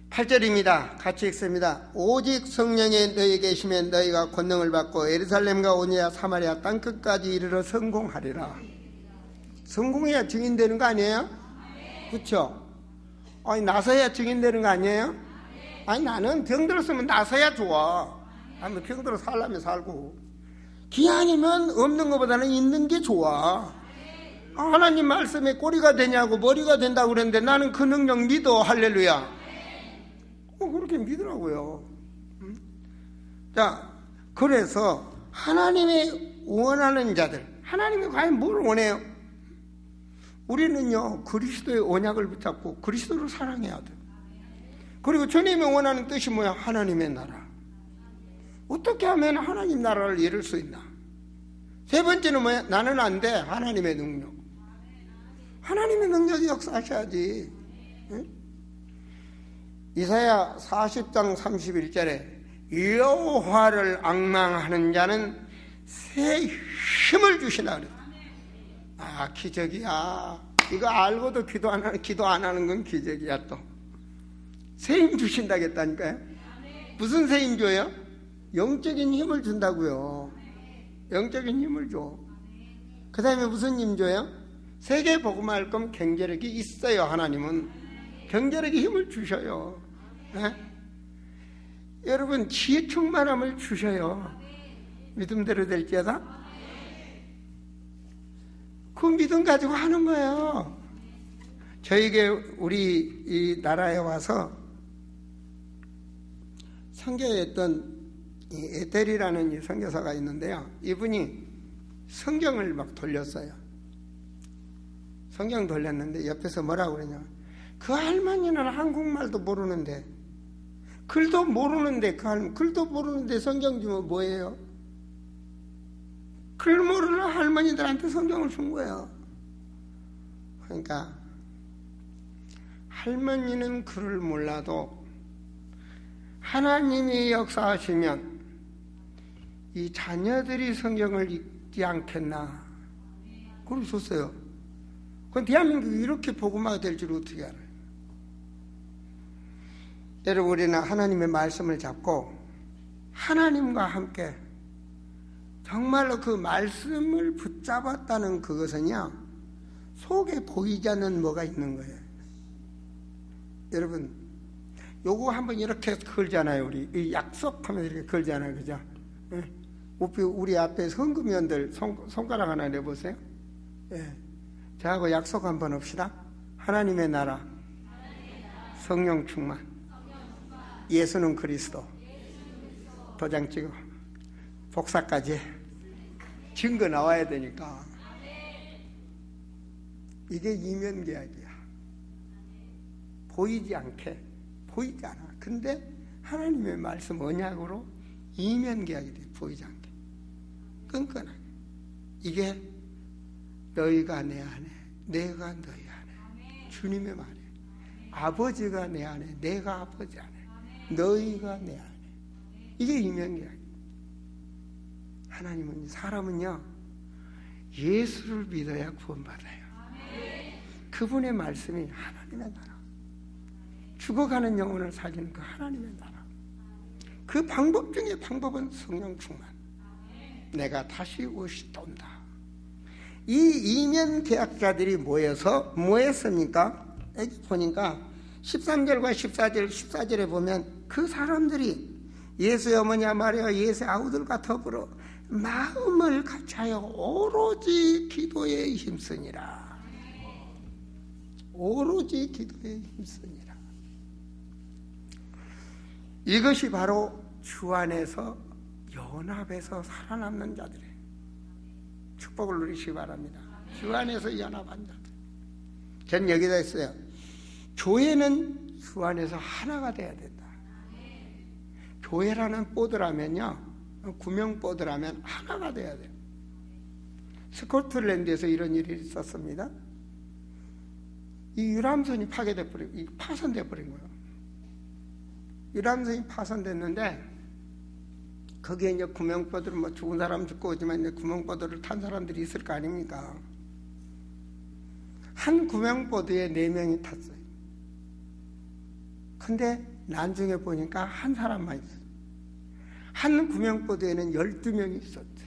8절입니다. 같이 읽습니다. 오직 성령이 너희 계시면 너희가 권능을 받고 예루살렘과 오니야 사마리아 땅끝까지 이르러 성공하리라. 성공해야 증인되는 거 아니에요? 그렇죠? 아니 나서야 증인되는 거 아니에요? 아니 나는 병들었으면 나서야 좋아. 아니 병들어 살려면 살고. 기한이면 없는 것보다는 있는 게 좋아. 하나님 말씀에 꼬리가 되냐고 머리가 된다고 그랬는데 나는 그 능력 믿어. 할렐루야. 그렇게 믿으라고요. 자, 그래서 하나님이 원하는 자들, 하나님이 과연 뭘 원해요? 우리는요 그리스도의 언약을 붙잡고 그리스도를 사랑해야 돼. 그리고 주님이 원하는 뜻이 뭐야? 하나님의 나라. 어떻게 하면 하나님 나라를 이룰 수 있나? 세 번째는 뭐야? 나는 안 돼. 하나님의 능력. 하나님의 능력이 역사하셔야지. 응? 이사야 40장 31절에 여호와를 앙망하는 자는 새 힘을 주시나 그래. 아, 기적이야. 이거 알고도 기도 안 하는 건 기적이야. 또 새 힘 주신다겠다니까요. 무슨 새 힘 줘요? 영적인 힘을 준다고요. 영적인 힘을 줘. 그 다음에 무슨 힘 줘요? 세계 복음할 거면 경제력이 있어요. 하나님은 경제력의 힘을 주셔요. 네? 여러분 지혜 충만함을 주셔요. 믿음대로 될지어다. 그 믿음 가지고 하는 거예요. 저에게 우리 이 나라에 와서 선교했던 에텔이라는 이 선교사가 있는데요. 이분이 성경을 막 돌렸어요. 성경 돌렸는데 옆에서 뭐라고 그러냐. 그 할머니는 한국말도 모르는데 글도 모르는데 글도 모르는데 성경 주면 뭐예요? 글 모르는 할머니들한테 성경을 준 거예요. 그러니까 할머니는 글을 몰라도 하나님이 역사하시면 이 자녀들이 성경을 읽지 않겠나 그러셨어요. 그건 대한민국이 이렇게 복음화가 될 줄 어떻게 알아요? 여러분 우리는 하나님의 말씀을 잡고 하나님과 함께 정말로 그 말씀을 붙잡았다는 그것은요 속에 보이지 않는 뭐가 있는 거예요. 여러분 요거 한번 이렇게 걸잖아요. 우리 이 약속하면 이렇게 걸잖아요. 그죠? 예. 우리 앞에 성금연들 손가락 하나 내보세요. 예. 저하고 약속 한번 합시다. 하나님의 나라, 성령 충만, 예수는 그리스도. 도장 찍어. 복사까지. 증거 나와야 되니까. 이게 이면계약이야. 보이지 않게. 보이지 않아. 근데 하나님의 말씀 언약으로 이면계약이 돼. 보이지 않게. 끈끈하게. 이게 너희가 내 안에, 내가 너희 안에. 주님의 말이에요. 아버지가 내 안에, 내가 아버지 안에, 너희가 내 안에. 이게 이면계약이에요. 하나님은, 사람은요, 예수를 믿어야 구원받아요. 그분의 말씀이 하나님의 나라. 죽어가는 영혼을 살리는 그 하나님의 나라. 그 방법 중에 방법은 성령 충만. 내가 다시 오시돈다. 이 이면 계약자들이 모여서 뭐 했습니까? 여기 보니까 13절과 14절에 보면 그 사람들이 예수의 어머니와 마리아, 예수의 아우들과 더불어 마음을 같이하여 오로지 기도에 힘쓰니라. 오로지 기도에 힘쓰니라. 이것이 바로 주 안에서 연합해서 살아남는 자들이에요. 축복을 누리시기 바랍니다. 주 안에서 연합한 자들. 전 여기다 했어요. 교회는 주 안에서 하나가 돼야 된다. 교회라는 보드라면요, 구명 보드라면 하나가 돼야 돼요. 스코틀랜드에서 이런 일이 있었습니다. 이 유람선이 파손돼 버린 거예요. 유람선이 파손됐는데 거기에 이제 구명보드를 뭐 죽은 사람 죽고 오지만 이제 구명보드를 탄 사람들이 있을 거 아닙니까? 한 구명보드에 4명이 탔어요. 근데 나중에 보니까 한 사람만 있어요. 한 구명보드에는 12명이 있었죠.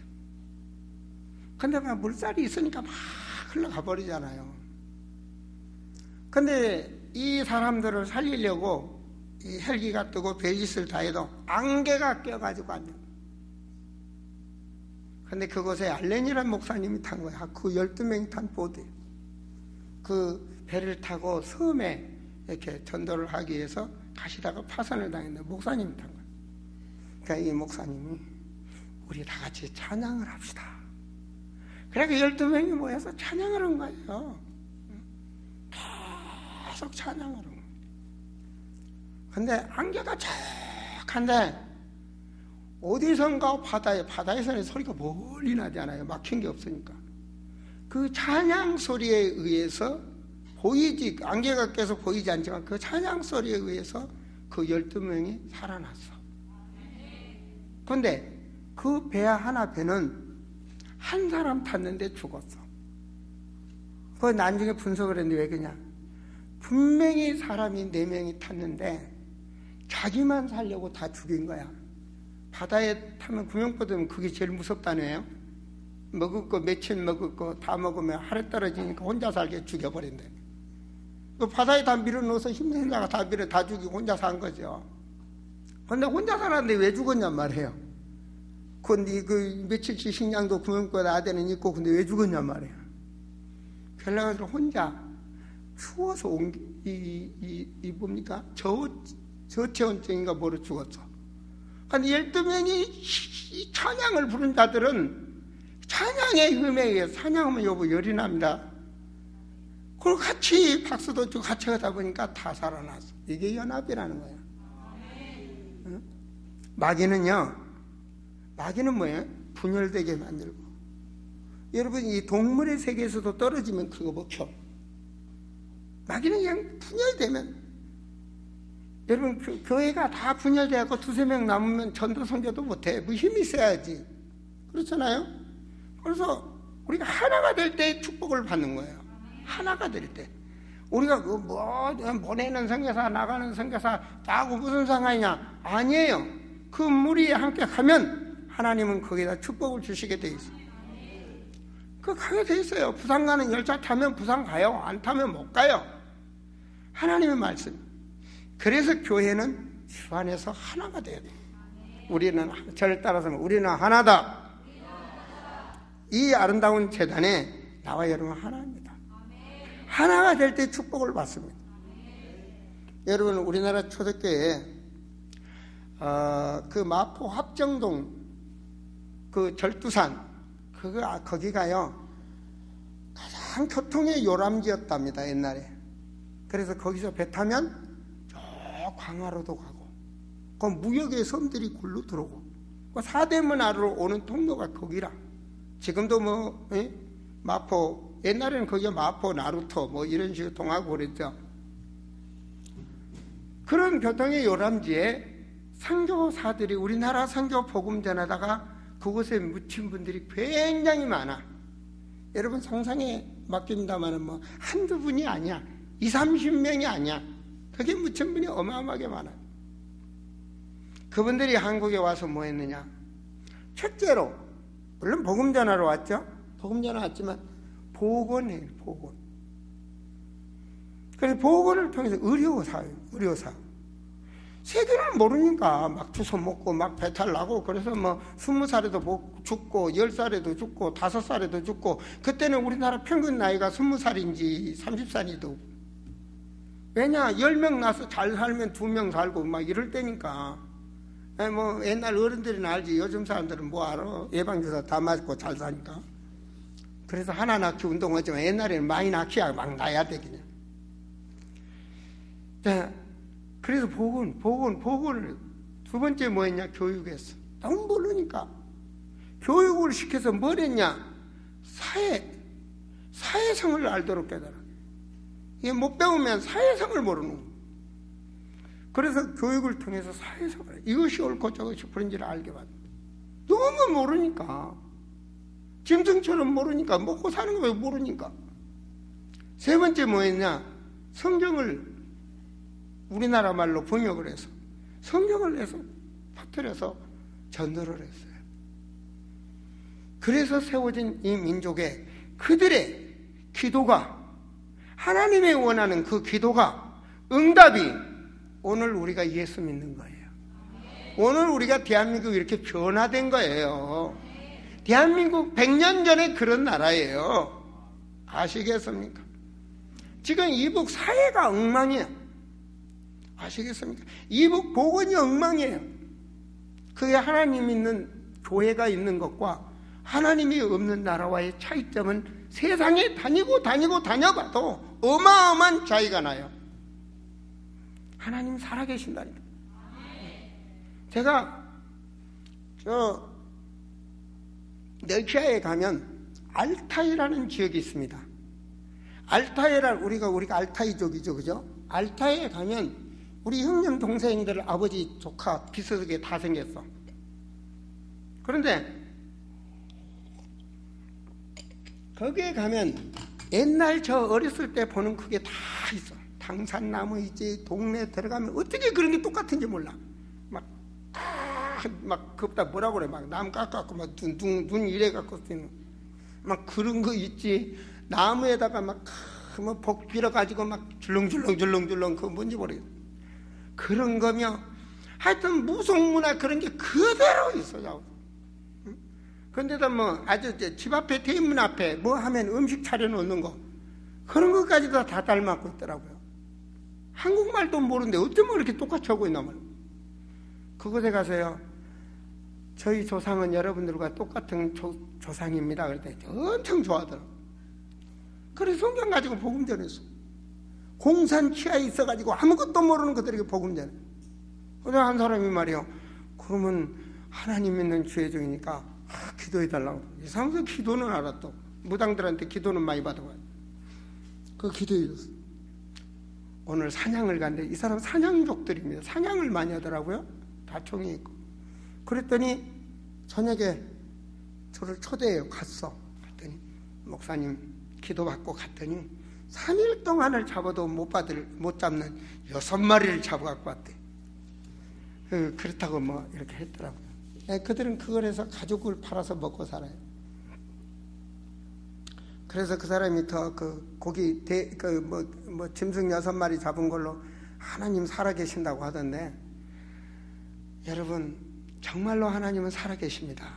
근데 막 물살이 있으니까 막 흘러가 버리잖아요. 근데 이 사람들을 살리려고 이 헬기가 뜨고 배짓을 다 해도 안개가 껴가지고 안 돼요. 근데 그곳에 알렌이라는 목사님이 탄 거야. 그 12명이 탄 보드에. 그 배를 타고 섬에 이렇게 전도를 하기 위해서 가시다가 파손을 당했는데 목사님이 탄 거야. 그러니까 이 목사님이 우리 다 같이 찬양을 합시다. 그러니까 12명이 모여서 찬양을 한 거예요. 계속 찬양을 한 거예요. 근데 안개가 쫙한데 어디선가 바다에서는 소리가 멀리 나잖아요. 막힌 게 없으니까. 그 찬양 소리에 의해서 안개가 계속 보이지 않지만 그 찬양 소리에 의해서 그 12명이 살아났어. 그런데 그 배 하나 배는 한 사람 탔는데 죽었어. 그 나중에 분석을 했는데 왜 그러냐? 분명히 사람이 4명이 탔는데 자기만 살려고 다 죽인 거야. 바다에 타면 구명보드면 그게 제일 무섭다네요. 먹을 거 며칠 먹을 거 다 먹으면 하루 떨어지니까 혼자 살게 죽여버린대. 그 바다에 다 밀어넣어서 힘든 자가 다 죽이고 혼자 산 거죠. 근데 혼자 살았는데 왜 죽었냔 말이에요. 근데 그 며칠치 식량도 구명보드 아대는 있고 근데 왜 죽었냔 말이에요. 결과적으로 혼자 추워서 뭡니까? 저체온증인가 뭐로 죽었어. 근데 12명이 찬양을 부른 자들은 찬양의 힘에 의해 찬양하면 여보 열이 납니다. 그리고 같이 박수도 치고 같이 하다 보니까 다 살아났어. 이게 연합이라는 거야. 응? 마귀는 뭐예요? 분열되게 만들고. 여러분 이 동물의 세계에서도 떨어지면 그거 먹혀. 마귀는 그냥 분열되면, 여러분 교회가 다 분열되고 2-3명 남으면 전도 선교도 못해. 뭐 힘이 있어야지. 그렇잖아요. 그래서 우리가 하나가 될 때 축복을 받는 거예요. 하나가 될 때. 우리가 보내는 선교사 나가는 선교사 나하고 무슨 상관이냐? 아니에요. 그 무리에 함께 가면 하나님은 거기다 축복을 주시게 돼 있어요. 그 가게 돼 있어요. 부산 가는 열차 타면 부산 가요. 안 타면 못 가요. 하나님의 말씀. 그래서 교회는 주 안에서 하나가 돼야 돼요. 우리는 저를 따라서 우리는 하나다. 이 아름다운 재단에 나와 여러분 하나입니다. 하나가 될 때 축복을 받습니다. 여러분 우리나라 초대교회에 그 마포 합정동 그 절두산 거기가요 가장 교통의 요람지였답니다 옛날에. 그래서 거기서 배 타면 저 광화로도 가고 그 무역의 섬들이 굴러 들어오고 그 사대문 아래로 오는 통로가 거기라. 지금도 뭐 마포 옛날에는 거기가 마포 나루터 뭐 이런 식으로 통하고 그랬죠. 그런 교통의 요람지에 선교사들이 우리나라 선교 복음 전하다가 그곳에 묻힌 분들이 굉장히 많아. 여러분 상상에 맡깁니다만 뭐 한두 분이 아니야. 20-30명이 아니야. 그게 묻힌 분이 어마어마하게 많아. 그분들이 한국에 와서 뭐 했느냐. 첫째로 물론 복음 전하러 왔죠. 복음 전하러 왔지만 복원해요. 복원. 그래서 복원을 통해서 의료사. 세계를 모르니까 막 주워 먹고 막 배탈 나고 그래서 뭐 20살에도 죽고 10살에도 죽고 5살에도 죽고 그때는 우리나라 평균 나이가 20살인지 30살이도 왜냐 10명 나서 잘 살면 2명 살고 막 이럴 때니까. 뭐 옛날 어른들이나 알지 요즘 사람들은 뭐 알아. 예방주사 다 맞고 잘 사니까. 그래서 하나 낳기 운동하지만 옛날에는 많이 낳기야 막 낳아야 되겠냐. 자, 그래서 복원을 두 번째 뭐 했냐? 교육했어. 너무 모르니까 교육을 시켜서 뭘 했냐? 사회성을 알도록 깨달아. 이게 못 배우면 사회성을 모르는 거야. 그래서 교육을 통해서 사회성을 이것이 옳고 저것이 그런지를 알게 받는 거야. 너무 모르니까 짐승처럼 모르니까 먹고 사는 거 왜 모르니까. 세 번째 뭐 했냐? 성경을 우리나라 말로 번역을 해서 성경을 해서 퍼뜨려서 전도를 했어요. 그래서 세워진 이 민족의 그들의 기도가 하나님의 원하는 그 기도가 응답이 오늘 우리가 예수 믿는 거예요. 오늘 우리가 대한민국이 이렇게 변화된 거예요. 대한민국 100년 전에 그런 나라예요. 아시겠습니까? 지금 이북 사회가 엉망이에요. 아시겠습니까? 이북 복원이 엉망이에요. 그게 하나님 있는 교회가 있는 것과 하나님이 없는 나라와의 차이점은 세상에 다녀봐도 어마어마한 차이가 나요. 하나님 살아계신다니까. 제가 러시아에 가면 알타이라는 지역이 있습니다. 알타이란 우리가 알타이족이죠, 그죠? 알타이에 가면 우리 형님 동생들 아버지 조카 비슷하게 다 생겼어. 그런데 거기에 가면 옛날 저 어렸을 때 보는 그게 다 있어. 당산나무 있지. 동네 들어가면 어떻게 그런 게 똑같은지 몰라. 막 그것다 뭐라고 그래. 막 나무 깎아갖고 막 눈 이래 갖고 쓰는 막 그런 거 있지. 나무에다가 막 뭐 복 빌어가지고 막 줄렁줄렁 그거 뭔지 모르겠어. 그런 거며 하여튼 무속문화 그런 게 그대로 있어요. 그런데도 뭐 아주 집 앞에 대문 앞에 뭐 하면 음식 차려놓는 거 그런 것까지도 다 닮았고 있더라고요. 한국말도 모르는데 어쩌면 이렇게 똑같이 하고 있나 말이에요. 그곳에 가서요, 저희 조상은 여러분들과 똑같은 조상입니다 그랬더니 엄청 좋아하더라고요. 그래서 성경 가지고 복음 전했어. 공산 치하에 있어가지고 아무것도 모르는 것들에게 복음 전해. 그래서 한 사람이 말이요, 그러면 하나님 있는 주의종이니까 기도해달라고. 이상해서 기도는 알았다. 무당들한테 기도는 많이 받아봐요. 그 기도해줬어. 오늘 사냥을 갔는데 이 사람 사냥족들입니다. 사냥을 많이 하더라고요. 다 총이 있고. 그랬더니 저녁에 저를 초대해요. 갔어. 갔더니 목사님 기도받고 갔더니 3일 동안을 잡아도 못 잡는 6마리를 잡아갖고 왔대. 그렇다고 뭐 이렇게 했더라고요. 그들은 그걸 해서 가죽을 팔아서 먹고 살아요. 그래서 그 사람이 더 고기 짐승 6마리 잡은 걸로 하나님 살아계신다고 하던데, 여러분 정말로 하나님은 살아계십니다.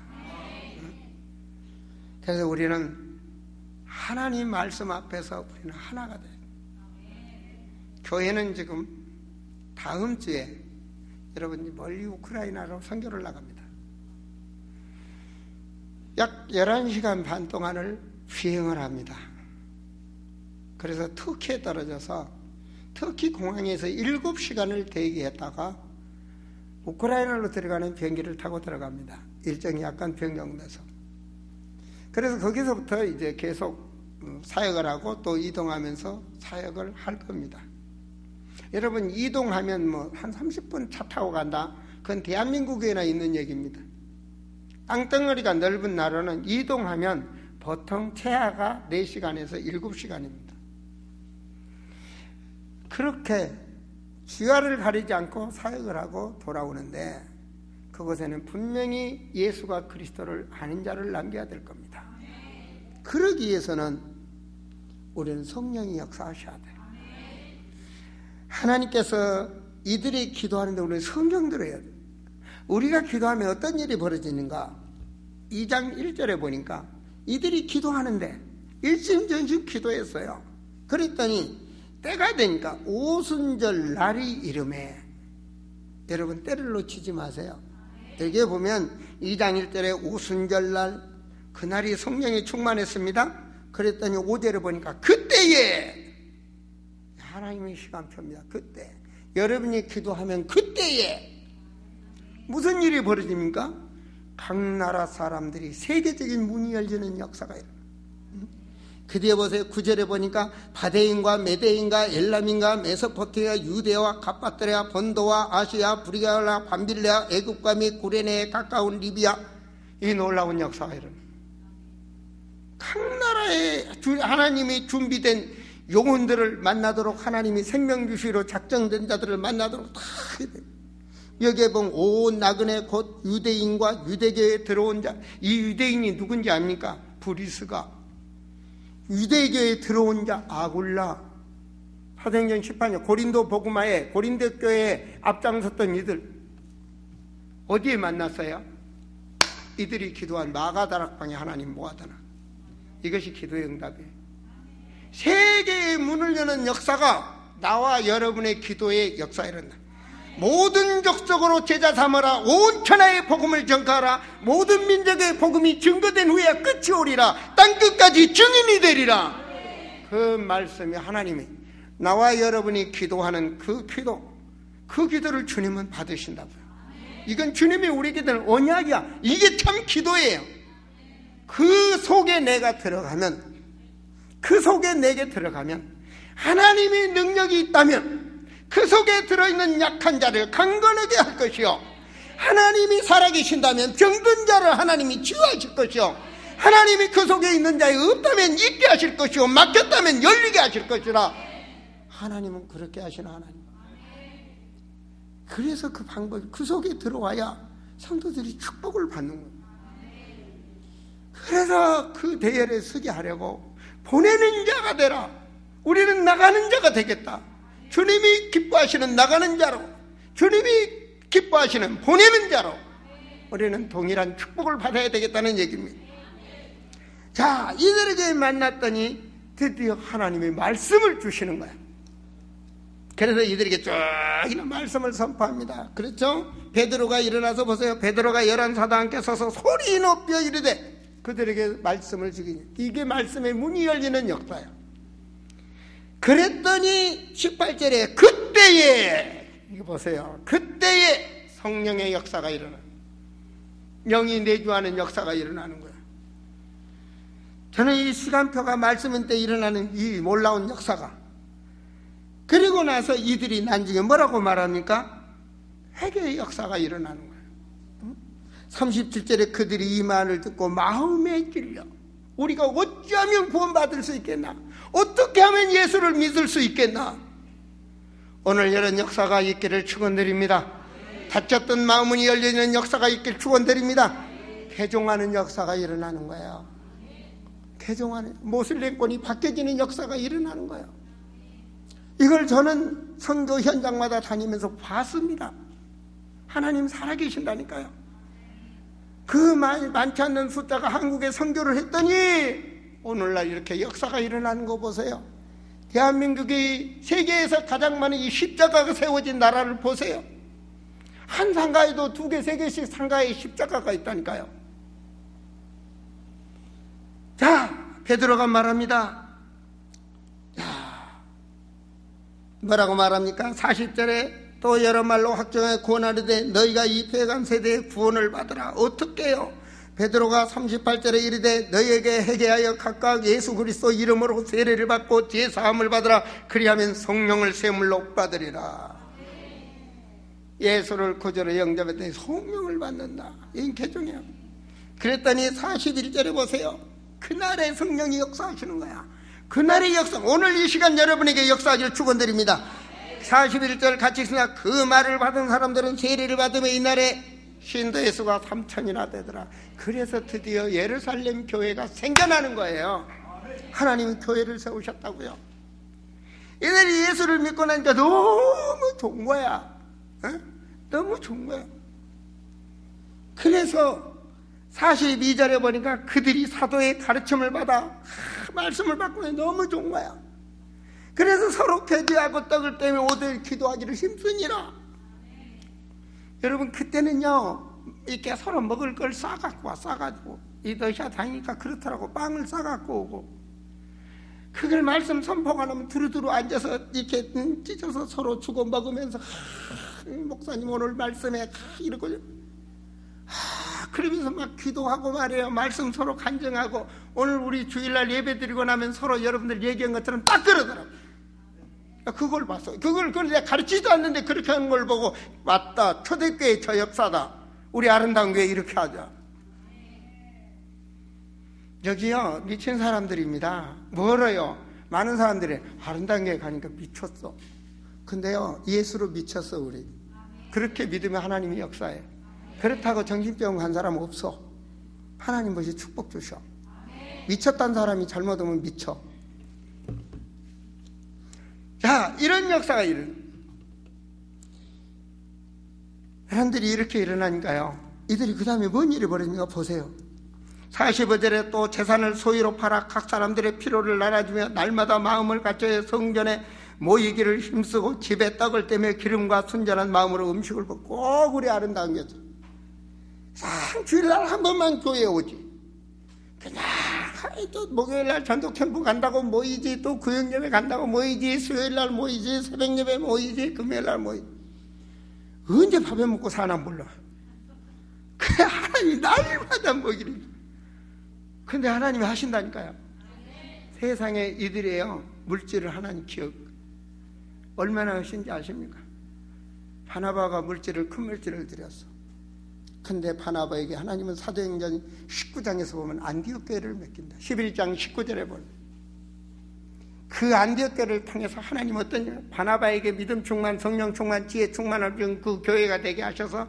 그래서 우리는 하나님 말씀 앞에서 우리는 하나가 돼요. 교회는 지금 다음 주에 여러분 멀리 우크라이나로 선교를 나갑니다. 약 11시간 반 동안을 비행을 합니다. 그래서 터키에 떨어져서 터키 공항에서 7시간을 대기했다가 우크라이나로 들어가는 비행기를 타고 들어갑니다. 일정이 약간 변경돼서. 그래서 거기서부터 이제 계속 사역을 하고 또 이동하면서 사역을 할 겁니다. 여러분 이동하면 뭐 한 30분 차 타고 간다. 그건 대한민국에나 있는 얘기입니다. 땅덩어리가 넓은 나라는 이동하면 보통 최하가 4시간에서 7시간입니다. 그렇게 주야를 가리지 않고 사역을 하고 돌아오는데 그곳에는 분명히 예수가 그리스도를 아는 자를 남겨야 될 겁니다. 그러기 위해서는 우리는 성령이 역사하셔야 돼요. 하나님께서 이들이 기도하는데 우리는 성경 들어야 돼요. 우리가 기도하면 어떤 일이 벌어지는가? 2장 1절에 보니까 이들이 기도하는데 일심전심 기도했어요. 그랬더니 때가 되니까 오순절 날이 이름에, 여러분 때를 놓치지 마세요. 여기에 보면 2장 1절에 오순절 날 그날이 성령이 충만했습니다. 그랬더니 5절에 보니까 그때에, 하나님의 시간표입니다. 그때 여러분이 기도하면 그때에 무슨 일이 벌어집니까? 각 나라 사람들이 세계적인 문이 열리는 역사가 일어나요. 그 뒤에 보세요. 9절에 보니까 바데인과 메데인과 엘람인과 메소포타미아, 유대와 갑바드레아, 본도와 아시아, 브리가라, 밤빌레아, 애굽과 및 구레네에 가까운 리비아, 이 놀라운 역사가 일어나요. 각 나라에 하나님이 준비된 영혼들을 만나도록, 하나님이 생명 주시로 작정된 자들을 만나도록 다 해야 돼요. 여기에 보면 온 나그네 곧 유대인과 유대교에 들어온 자, 이 유대인이 누군지 압니까? 브리스가. 유대교에 들어온 자 아굴라. 사도행전 18년 고린도 복음화에 고린도 교회에 앞장섰던 이들 어디에 만났어요? 이들이 기도한 마가다락방에 하나님 모아다나. 이것이 기도의 응답이에요. 세계의 문을 여는 역사가 나와 여러분의 기도의 역사에 일어나. 모든 족속으로 제자 삼으라. 온 천하의 복음을 전가하라. 모든 민족의 복음이 증거된 후에 끝이 오리라. 땅끝까지 증인이 되리라. 그 말씀이 하나님이 나와 여러분이 기도하는 그 기도를 주님은 받으신다고요. 이건 주님이 우리에게 준 언약이야. 이게 참 기도예요. 그 속에 내가 들어가면, 그 속에 내게 들어가면 하나님의 능력이 있다면 그 속에 들어있는 약한 자를 강건하게 할 것이요, 하나님이 살아계신다면 병든 자를 하나님이 치유하실 것이요, 하나님이 그 속에 있는 자에 없다면 있게 하실 것이요, 막혔다면 열리게 하실 것이라. 하나님은 그렇게 하시는 하나님. 그래서 그 방법, 그 속에 들어와야 성도들이 축복을 받는 거예요. 그래서 그 대열에 서게 하려고 보내는 자가 되라. 우리는 나가는 자가 되겠다. 주님이 기뻐하시는 나가는 자로, 주님이 기뻐하시는 보내는 자로 우리는 동일한 축복을 받아야 되겠다는 얘기입니다. 자, 이들에게 만났더니 드디어 하나님의 말씀을 주시는 거야. 그래서 이들에게 쭉 이런 말씀을 선포합니다. 그렇죠? 베드로가 일어나서 보세요. 베드로가 11사도 함께 서서 소리 높여 이르되 그들에게 말씀을 주기니, 이게 말씀의 문이 열리는 역사야. 그랬더니 18절에 그때에, 이거 보세요. 그때에 성령의 역사가 일어나. 영이 내주하는 역사가 일어나는 거야. 저는 이 시간표가 말씀인 때 일어나는 이 놀라운 역사가, 그리고 나서 이들이 나중에 뭐라고 말합니까? 회개의 역사가 일어나는 거예요. 37절에 그들이 이 말을 듣고 마음에 찔려 우리가 어찌하면 구원받을 수 있겠나? 어떻게 하면 예수를 믿을 수 있겠나? 오늘 이런 역사가 있기를 축원드립니다. 닫혔던 마음문이 열리는 역사가 있기를 축원드립니다. 개종하는 역사가 일어나는 거예요. 개종하는, 모슬렘권이 바뀌어지는 역사가 일어나는 거예요. 이걸 저는 선교 현장마다 다니면서 봤습니다. 하나님 살아계신다니까요. 그 많지 않는 숫자가 한국에 선교를 했더니 오늘날 이렇게 역사가 일어나는 거 보세요. 대한민국이 세계에서 가장 많은 이 십자가가 세워진 나라를 보세요. 한 상가에도 2개, 3개씩 상가에 십자가가 있다니까요. 자, 베드로가 말합니다. 뭐라고 말합니까? 40절에 또 여러 말로 확정하여 구원하려되 너희가 이 패간 세대의 구원을 받으라. 어떻게요? 베드로가 38절에 이르되 너희에게 회개하여 각각 예수 그리스도 이름으로 세례를 받고 죄사함을 받으라. 그리하면 성령을 세물로 받으리라. 예수를 구주로 영접했더니 성령을 받는다. 이건 개종이야. 그랬더니 41절에 보세요. 그날의 성령이 역사하시는 거야. 그날의 역사, 오늘 이 시간 여러분에게 역사하실 축원드립니다. 41절 같이 있으나 그 말을 받은 사람들은 세례를 받으며 이날에 신도의 수가 3,000이나 되더라. 그래서 드디어 예루살렘 교회가 생겨나는 거예요. 하나님이 교회를 세우셨다고요. 이들이 예수를 믿고 나니까 너무 좋은 거야. 너무 좋은 거야. 그래서 42절에 보니까 그들이 사도의 가르침을 받아 말씀을 받고 너무 좋은 거야. 그래서 서로 교제하고 떡을 떼며 오늘 기도하기를 힘쓰니라. 여러분, 그때는요 이렇게 서로 먹을 걸 싸갖고 와. 싸가지고 이 러시아 다니니까 그렇더라고. 빵을 싸갖고 오고 그걸 말씀 선포가 나면 두루두루 앉아서 이렇게 찢어서 서로 주고 먹으면서 목사님 오늘 말씀에 이러고 그러면서 막 기도하고 말이에요. 말씀 서로 간증하고 오늘 우리 주일날 예배 드리고 나면 서로 여러분들 얘기한 것처럼 딱 그러더라고요. 그걸 봤어. 그걸 내가 가르치지도 않는데 그렇게 하는 걸 보고 맞다. 초대교회 저 역사다. 우리 아름다운 교회 이렇게 하자. 여기요 미친 사람들입니다. 멀어요. 많은 사람들이 아름다운 교회 가니까 미쳤어. 근데요 예수로 미쳤어. 우리 그렇게 믿으면 하나님이 역사해. 그렇다고 정신병 간 사람 없어. 하나님 보시 축복 주셔. 미쳤다는 사람이 잘못하면 미쳐. 자, 이런 역사가 사람들이 이렇게 일어나니까요 이들이 그 다음에 뭔 일이 벌어지는가 보세요. 45절에 또 재산을 소유로 팔아 각 사람들의 필요를 나눠주며 날마다 마음을 갖춰 성전에 모이기를 힘쓰고 집에 떡을 떼며 기름과 순전한 마음으로 음식을 먹고 꼭 우리 아름다운 교회 주일날 한 번만 교회에 오지. 그냥 또 목요일날 전도캠프 간다고 모이지, 또 구역예배 간다고 모이지, 수요일날 모이지, 새벽예배 모이지, 금요일날 모이지. 언제 밥에 먹고 사나 몰라. 그래 하나님이 날마다 먹이를. 근데 하나님이 하신다니까요. 세상에 이들이에요 물질을 하나님 기억 얼마나 하신지 아십니까? 바나바가 큰 물질을 드렸어. 근데 바나바에게 하나님은 사도행전 19장에서 보면 안디옥 교회를 맡긴다. 11장 19절에 보면 그 안디옥 교회를 통해서 하나님 어떤 바나바에게 믿음 충만, 성령 충만, 지혜 충만을 준 그 교회가 되게 하셔서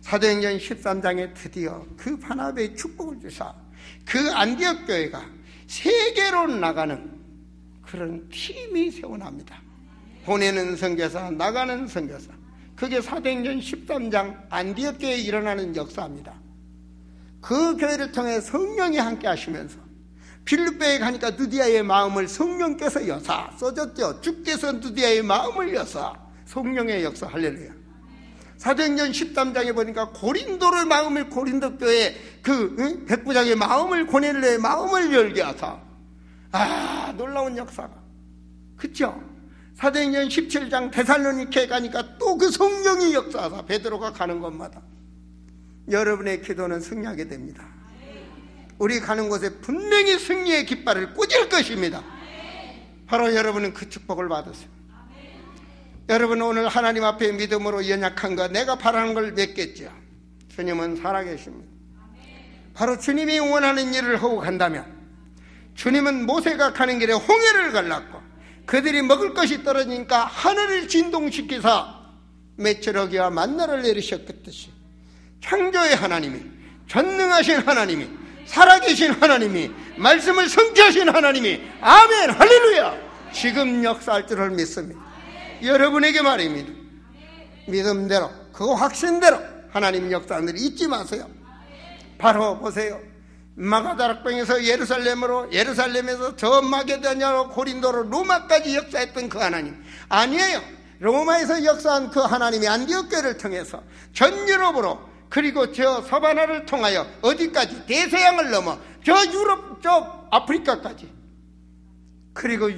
사도행전 13장에 드디어 그 바나바의 축복을 주사 그 안디옥 교회가 세계로 나가는 그런 팀이 세워납니다. 보내는 선교사, 나가는 선교사. 그게 사도행전 13장 안디옥 교회에 일어나는 역사입니다. 그 교회를 통해 성령이 함께 하시면서 빌립보에 가니까 느디아의 마음을 성령께서 여사 써졌죠. 주께서 느디아의 마음을 여사 성령의 역사. 할렐루야. 사도행전 13장에 보니까 고린도의 마음을 고린도 교회 그 백부장의 마음을 고넬료의 마음을 열게 하사 놀라운 역사가 그쵸? 사도행전 17장 데살로니케에 가니까 또 그 성령이 역사하사 베드로가 가는 곳마다 여러분의 기도는 승리하게 됩니다. 우리 가는 곳에 분명히 승리의 깃발을 꽂을 것입니다. 바로 여러분은 그 축복을 받으세요. 여러분 오늘 하나님 앞에 믿음으로 연약한 거 내가 바라는 걸 맺겠죠. 주님은 살아계십니다. 바로 주님이 원하는 일을 하고 간다면 주님은 모세가 가는 길에 홍해를 갈랐고 그들이 먹을 것이 떨어지니까 하늘을 진동시키사 메추라기와 만나를 내리셨겠듯이 창조의 하나님이 전능하신 하나님이 살아계신 하나님이 말씀을 성취하신 하나님이 아멘 할렐루야 지금 역사할 줄을 믿습니다. 여러분에게 말입니다. 믿음대로 그 확신대로 하나님 역사를 잊지 마세요. 바로 보세요. 마가다락방에서 예루살렘으로 예루살렘에서 저 마게도냐로 고린도로 로마까지 역사했던 그 하나님 아니에요. 로마에서 역사한 그 하나님이 안디옥 교회를 통해서 전 유럽으로, 그리고 저 서바나를 통하여 어디까지? 대서양을 넘어 저 유럽, 저 아프리카까지, 그리고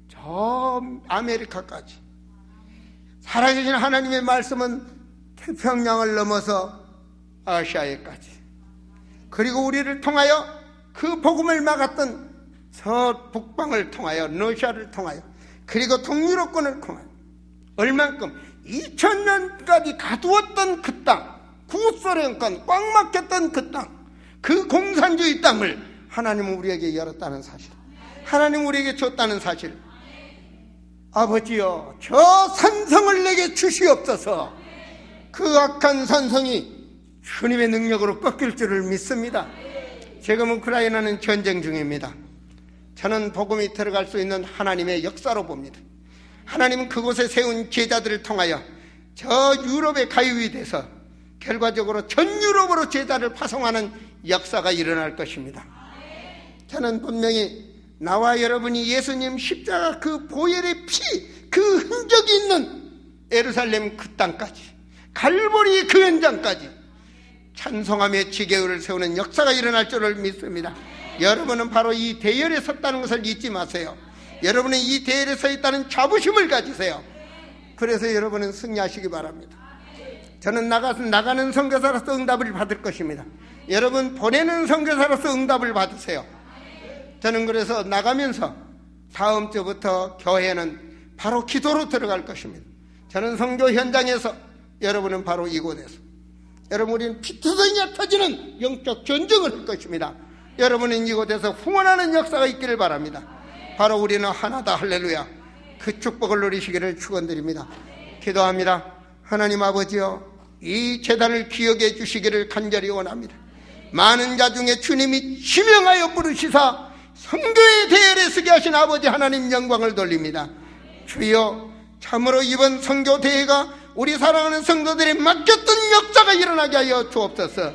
저 아메리카까지 살아계신 하나님의 말씀은 태평양을 넘어서 아시아에까지, 그리고 우리를 통하여 그 복음을 막았던 서북방을 통하여, 러시아를 통하여, 그리고 동유럽권을 통하여 얼만큼 2000년까지 가두었던 그 땅, 구소련권 꽉 막혔던 그 땅, 그 공산주의 땅을 하나님은 우리에게 열었다는 사실, 하나님은 우리에게 줬다는 사실. 아버지여, 저 산성을 내게 주시옵소서. 그 악한 산성이 주님의 능력으로 꺾일 줄을 믿습니다. 지금 우크라이나는 전쟁 중입니다. 저는 복음이 들어갈 수 있는 하나님의 역사로 봅니다. 하나님은 그곳에 세운 제자들을 통하여 저 유럽의 가유이 돼서 결과적으로 전 유럽으로 제자를 파송하는 역사가 일어날 것입니다. 저는 분명히 나와 여러분이 예수님 십자가 그 보혈의 피, 그 흔적이 있는 예루살렘 그 땅까지, 갈보리 그 현장까지 찬송하며 지게울을 세우는 역사가 일어날 줄을 믿습니다. 여러분은 바로 이 대열에 섰다는 것을 잊지 마세요. 여러분은 이 대열에 서 있다는 자부심을 가지세요. 그래서 여러분은 승리하시기 바랍니다. 저는 나가는 선교사로서 응답을 받을 것입니다. 여러분 보내는 선교사로서 응답을 받으세요. 저는 그래서 나가면서 다음 주부터 교회는 바로 기도로 들어갈 것입니다. 저는 선교 현장에서, 여러분은 바로 이곳에서, 여러분 우리는 피투성이가 터지는 영적 전쟁을 할 것입니다. 여러분은 이곳에서 후원하는 역사가 있기를 바랍니다. 바로 우리는 하나다. 할렐루야. 그 축복을 누리시기를 축원드립니다. 기도합니다. 하나님 아버지여, 이 재단을 기억해 주시기를 간절히 원합니다. 많은 자 중에 주님이 지명하여 부르시사 선교의 대열에 서게 하신 아버지 하나님 영광을 돌립니다. 주여, 참으로 이번 선교 대회가 우리 사랑하는 성도들이 맡겼던 역사가 일어나게 하여 주옵소서.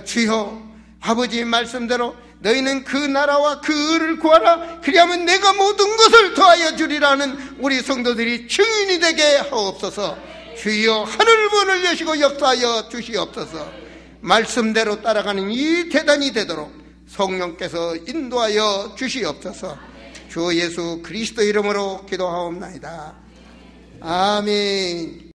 주여, 아버지의 말씀대로 너희는 그 나라와 그 의를 구하라, 그리하면 내가 모든 것을 더하여 주리라는 우리 성도들이 증인이 되게 하옵소서. 주여, 하늘 문을 여시고 역사하여 주시옵소서. 말씀대로 따라가는 이 대단이 되도록 성령께서 인도하여 주시옵소서. 주 예수 그리스도 이름으로 기도하옵나이다. 아멘.